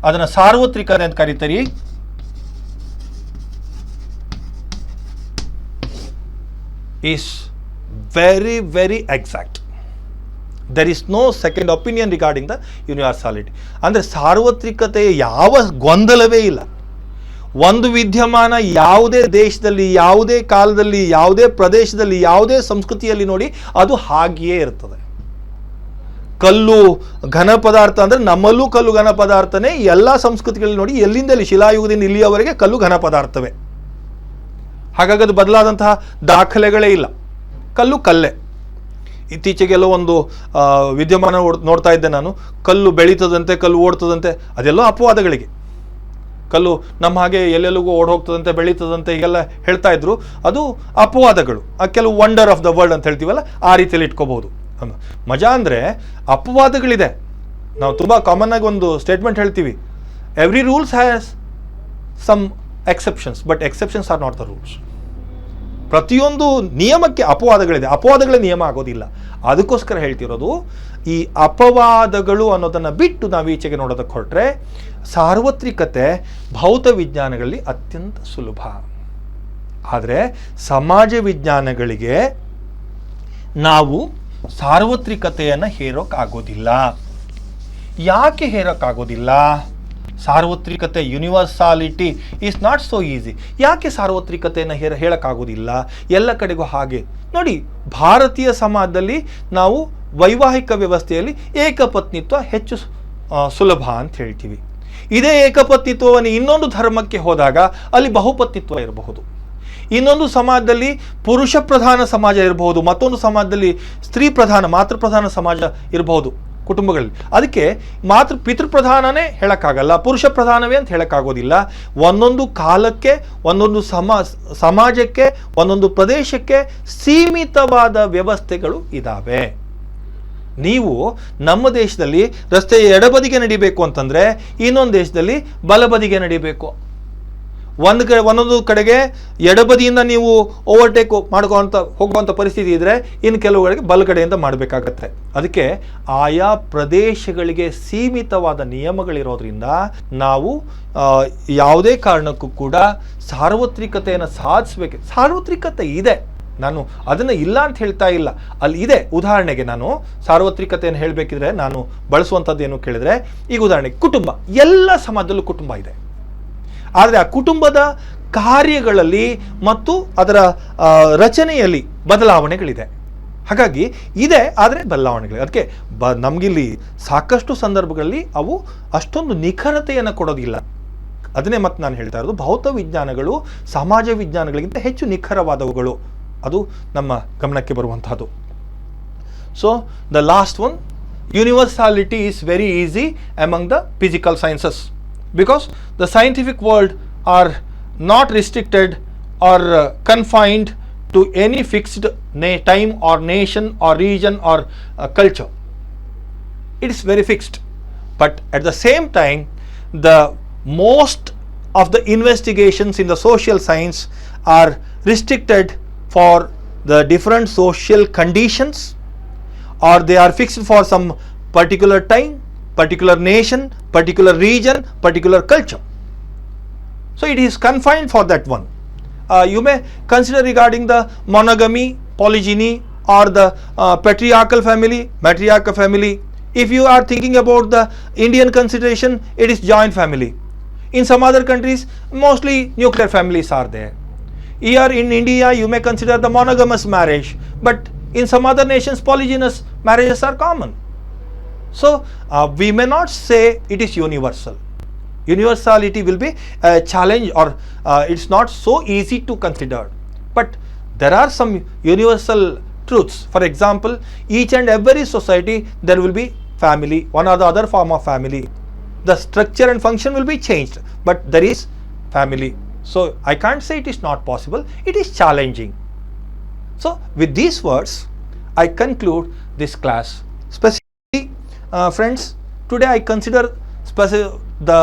ಅದನ್ನು ಸಾರ್ವತ್ರಿಕತೆ ಅಂತ ಕರೀತಾರೆ. is very, very exact. There is no second opinion regarding the universality. ಅಂದರೆ ಸಾರ್ವತ್ರಿಕತೆಯ ಯಾವ ಗೊಂದಲವೇ ಇಲ್ಲ. ಒಂದು ವಿದ್ಯಮಾನ ಯಾವುದೇ ದೇಶದಲ್ಲಿ, ಯಾವುದೇ ಕಾಲದಲ್ಲಿ, ಯಾವುದೇ ಪ್ರದೇಶದಲ್ಲಿ, ಯಾವುದೇ ಸಂಸ್ಕೃತಿಯಲ್ಲಿ ನೋಡಿ, ಅದು ಹಾಗೆಯೇ ಇರ್ತದೆ. ಕಲ್ಲು ಘನ ಪದಾರ್ಥ ಅಂದರೆ ನಮ್ಮಲ್ಲೂ ಕಲ್ಲು ಘನ ಪದಾರ್ಥನೇ. ಎಲ್ಲ ಸಂಸ್ಕೃತಿಗಳಲ್ಲಿ ನೋಡಿ, ಎಲ್ಲಿಂದ ಶಿಲಾಯುಗದಿಂದ ಇಲ್ಲಿಯವರೆಗೆ ಕಲ್ಲು ಘನ ಪದಾರ್ಥವೇ. ಹಾಗಾಗಿ ಅದು ಬದಲಾದಂತಹ ದಾಖಲೆಗಳೇ ಇಲ್ಲ. ಕಲ್ಲು ಕಲ್ಲೇ. ಇತ್ತೀಚೆಗೆಲ್ಲ ಒಂದು ವಿದ್ಯಮಾನ ನೋಡ್ತಾ ಇದ್ದೆ ನಾನು. ಕಲ್ಲು ಬೆಳೀತದಂತೆ, ಕಲ್ಲು ಓಡ್ತದಂತೆ. ಅದೆಲ್ಲೋ ಅಪವಾದಗಳಿಗೆ. ಕಲ್ಲು ನಮ್ಮ ಹಾಗೆ ಎಲ್ಲೆಲ್ಲಿಗೂ ಓಡೋಗ್ತದಂತೆ, ಬೆಳೀತದಂತೆ ಹೀಗೆಲ್ಲ ಹೇಳ್ತಾ ಇದ್ರು. ಅದು ಅಪವಾದಗಳು. ಕೆಲವು ವಂಡರ್ ಆಫ್ ದ ವರ್ಲ್ಡ್ ಅಂತ ಹೇಳ್ತೀವಲ್ಲ, ಆ ರೀತಿಯಲ್ಲಿ ಇಟ್ಕೋಬಹುದು. ಮಜಾ ಅಂದರೆ ಅಪವಾದಗಳಿದೆ. ನಾವು ತುಂಬ ಕಾಮನ್ ಆಗಿ ಒಂದು ಸ್ಟೇಟ್ಮೆಂಟ್ ಹೇಳ್ತೀವಿ, every rules has some exceptions, but exceptions are not the rules. ಪ್ರತಿಯೊಂದು ನಿಯಮಕ್ಕೆ ಅಪವಾದಗಳಿದೆ, ಅಪವಾದಗಳೇ ನಿಯಮ ಆಗೋದಿಲ್ಲ. ಅದಕ್ಕೋಸ್ಕರ ಹೇಳ್ತಿರೋದು, ಈ ಅಪವಾದಗಳು ಅನ್ನೋದನ್ನು ಬಿಟ್ಟು ನಾವು ಈಚೆಗೆ ನೋಡೋದಕ್ಕೆ ಹೊರಟ್ರೆ ಸಾರ್ವತ್ರಿಕತೆ ಭೌತ ವಿಜ್ಞಾನಗಳಲ್ಲಿ ಅತ್ಯಂತ ಸುಲಭ. ಆದರೆ ಸಮಾಜ ವಿಜ್ಞಾನಗಳಿಗೆ ನಾವು ಸಾರ್ವತ್ರಿಕತೆಯನ್ನು ಹೇರೋಕ್ಕಾಗೋದಿಲ್ಲ. ಯಾಕೆ ಹೇರೋಕ್ಕಾಗೋದಿಲ್ಲ? ಸಾರ್ವತ್ರಿಕತೆ, universality is not so easy. ಯಾಕೆ ಸಾರ್ವತ್ರಿಕತೆಯನ್ನು ಹೇಳೋಕ್ಕಾಗೋದಿಲ್ಲ? ಎಲ್ಲ ಕಡೆಗೂ ಹಾಗೆ ನೋಡಿ. ಭಾರತೀಯ ಸಮಾಜದಲ್ಲಿ ನಾವು ವೈವಾಹಿಕ ವ್ಯವಸ್ಥೆಯಲ್ಲಿ ಏಕಪತ್ನಿತ್ವ ಹೆಚ್ಚು ಸುಲಭ ಅಂತ ಹೇಳ್ತೀವಿ. ಇದೇ ಏಕಪತ್ನಿತ್ವವನ್ನು ಇನ್ನೊಂದು ಧರ್ಮಕ್ಕೆ ಹೋದಾಗ ಅಲ್ಲಿ ಬಹುಪತ್ನಿತ್ವ ಇರಬಹುದು. ಇನ್ನೊಂದು ಸಮಾಜದಲ್ಲಿ ಪುರುಷ ಪ್ರಧಾನ ಸಮಾಜ ಇರಬಹುದು, ಮತ್ತೊಂದು ಸಮಾಜದಲ್ಲಿ ಸ್ತ್ರೀ ಪ್ರಧಾನ, ಮಾತೃಪ್ರಧಾನ ಸಮಾಜ ಇರಬಹುದು ಕುಟುಂಬಗಳಲ್ಲಿ. ಅದಕ್ಕೆ ಪಿತೃಪ್ರಧಾನನೇ ಹೇಳೋಕ್ಕಾಗಲ್ಲ, ಪುರುಷ ಪ್ರಧಾನವೇ ಅಂತ ಹೇಳೋಕ್ಕಾಗೋದಿಲ್ಲ. ಒಂದೊಂದು ಕಾಲಕ್ಕೆ, ಒಂದೊಂದು ಸಮಾಜಕ್ಕೆ, ಒಂದೊಂದು ಪ್ರದೇಶಕ್ಕೆ ಸೀಮಿತವಾದ ವ್ಯವಸ್ಥೆಗಳು ಇದ್ದಾವೆ. ನೀವು ನಮ್ಮ ದೇಶದಲ್ಲಿ ರಸ್ತೆಯ ಎಡಬದಿಗೆ ನಡಿಬೇಕು ಅಂತಂದರೆ ಇನ್ನೊಂದು ದೇಶದಲ್ಲಿ ಬಲಬದಿಗೆ ನಡಿಬೇಕು. ಒಂದೊಂದು ಕಡೆಗೆ ಎಡಬದಿಯಿಂದ ನೀವು ಓವರ್ಟೇಕ್ ಹೋಗುವಂಥ ಪರಿಸ್ಥಿತಿ ಇದ್ದರೆ ಇನ್ನು ಕೆಲವು ಕಡೆಗೆ ಬಲಗಡೆಯಿಂದ ಮಾಡಬೇಕಾಗತ್ತೆ. ಅದಕ್ಕೆ ಆಯಾ ಪ್ರದೇಶಗಳಿಗೆ ಸೀಮಿತವಾದ ನಿಯಮಗಳಿರೋದ್ರಿಂದ ನಾವು ಯಾವುದೇ ಕಾರಣಕ್ಕೂ ಕೂಡ ಸಾರ್ವತ್ರಿಕತೆಯನ್ನು ಸಾಧಿಸಬೇಕು. ಸಾರ್ವತ್ರಿಕತೆ ಇದೆ, ನಾನು ಅದನ್ನು ಇಲ್ಲ ಅಂತ ಹೇಳ್ತಾ ಇಲ್ಲ, ಅಲ್ಲಿ ಇದೆ. ಉದಾಹರಣೆಗೆ ನಾನು ಸಾರ್ವತ್ರಿಕತೆಯನ್ನು ಹೇಳಬೇಕಿದ್ರೆ ನಾನು ಬಳಸುವಂಥದ್ದು ಏನು ಕೇಳಿದ್ರೆ, ಈಗ ಉದಾಹರಣೆಗೆ ಕುಟುಂಬ, ಎಲ್ಲ ಸಮಾಜದಲ್ಲೂ ಕುಟುಂಬ ಇದೆ. ಆದರೆ ಆ ಕುಟುಂಬದ ಕಾರ್ಯಗಳಲ್ಲಿ ಮತ್ತು ಅದರ ರಚನೆಯಲ್ಲಿ ಬದಲಾವಣೆಗಳಿದೆ. ಹಾಗಾಗಿ ಇದೆ, ಆದರೆ ಬದಲಾವಣೆಗಳಿದೆ. ಅದಕ್ಕೆ ನಮಗಿಲ್ಲಿ ಸಾಕಷ್ಟು ಸಂದರ್ಭಗಳಲ್ಲಿ ಅವು ಅಷ್ಟೊಂದು ನಿಖರತೆಯನ್ನು ಕೊಡೋದಿಲ್ಲ. ಅದನ್ನೇ ಮತ್ತೆ ನಾನು ಹೇಳ್ತಾ ಇರೋದು, ಭೌತ ವಿಜ್ಞಾನಗಳು ಸಮಾಜ ವಿಜ್ಞಾನಗಳಿಗಿಂತ ಹೆಚ್ಚು ನಿಖರವಾದವುಗಳು. ಅದು ನಮ್ಮ ಗಮನಕ್ಕೆ ಬರುವಂತಹದ್ದು. So the last one, universality is very easy among the physical sciences because the scientific world are not restricted or confined to any fixed time or nation or region or culture. It is very fixed. But at the same time, the most of the investigations in the social science are restricted for the different social conditions, or they are fixed for some particular time, particular nation, particular region, particular culture. So it is confined for that one. You may consider regarding the monogamy, polygyny, or the patriarchal family, matriarchal family. If you are thinking about the Indian consideration, it is joint family. In some other countries, mostly nuclear families are there. Here in India, you may consider the monogamous marriage, but in some other nations, polygynous marriages are common. So we may not say it is universal. Universality will be a challenge, or it's not so easy to consider. But there are some universal truths. For example, each and every society there will be family, one or the other form of family. The structure and function will be changed, but there is family. So I can't say it is not possible. It is challenging. So with these words, I conclude this class. Specifically, friends, today I consider the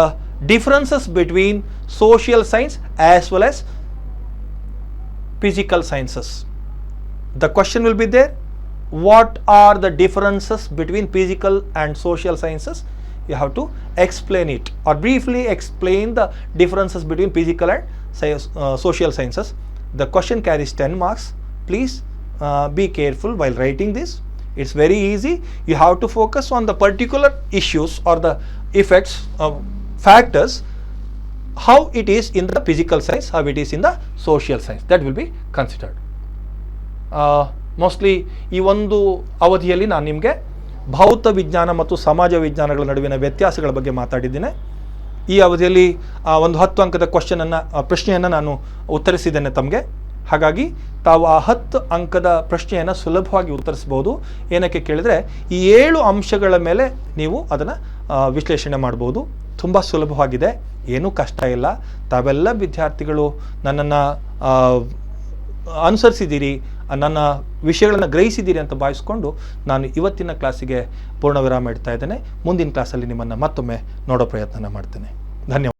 differences between social science as well as physical sciences. The question will be there, what are the differences between physical and social sciences? You have to explain it, or briefly explain the differences between physical and social sciences. The question carries 10 marks. Please be careful while writing this. It's very easy. You have to focus on the particular issues or the effects of factors, how it is in the physical science, how it is in the social science. That will be considered. Mostly ಈ ಒಂದು ಅವಧಿಯಲ್ಲಿ ನಾನು ನಿಮಗೆ ಭೌತ ವಿಜ್ಞಾನ ಮತ್ತು ಸಮಾಜ ವಿಜ್ಞಾನಗಳ ನಡುವಿನ ವ್ಯತ್ಯಾಸಗಳ ಬಗ್ಗೆ ಮಾತಾಡಿದ್ದೇನೆ. ಈ ಅವಧಿಯಲ್ಲಿ ಒಂದು 10 ಅಂಕದ ಪ್ರಶ್ನೆಯನ್ನು ನಾನು ಉತ್ತರಿಸಿದ್ದೇನೆ ತಮಗೆ. ಹಾಗಾಗಿ ತಾವು ಆ 10 ಅಂಕದ ಪ್ರಶ್ನೆಯನ್ನು ಸುಲಭವಾಗಿ ಉತ್ತರಿಸಬಹುದು. ಏನಕ್ಕೆ ಕೇಳಿದರೆ, ಈ 7 ಅಂಶಗಳ ಮೇಲೆ ನೀವು ಅದನ್ನು ವಿಶ್ಲೇಷಣೆ ಮಾಡ್ಬೋದು. ತುಂಬ ಸುಲಭವಾಗಿದೆ, ಏನೂ ಕಷ್ಟ ಇಲ್ಲ. ತಾವೆಲ್ಲ ವಿದ್ಯಾರ್ಥಿಗಳು ನನ್ನನ್ನು ಅನುಸರಿಸಿದ್ದೀರಿ, ನನ್ನ ವಿಷಯಗಳನ್ನು ಗ್ರಹಿಸಿದ್ದೀರಿ ಅಂತ ಭಾವಿಸ್ಕೊಂಡು ನಾನು ಇವತ್ತಿನ ಕ್ಲಾಸಿಗೆ ಪೂರ್ಣ ವಿರಾಮ ಇಡ್ತಾ ಇದ್ದೇನೆ. ಮುಂದಿನ ಕ್ಲಾಸಲ್ಲಿ ನಿಮ್ಮನ್ನು ಮತ್ತೊಮ್ಮೆ ನೋಡೋ ಪ್ರಯತ್ನ ಮಾಡ್ತೇನೆ. ಧನ್ಯವಾದ.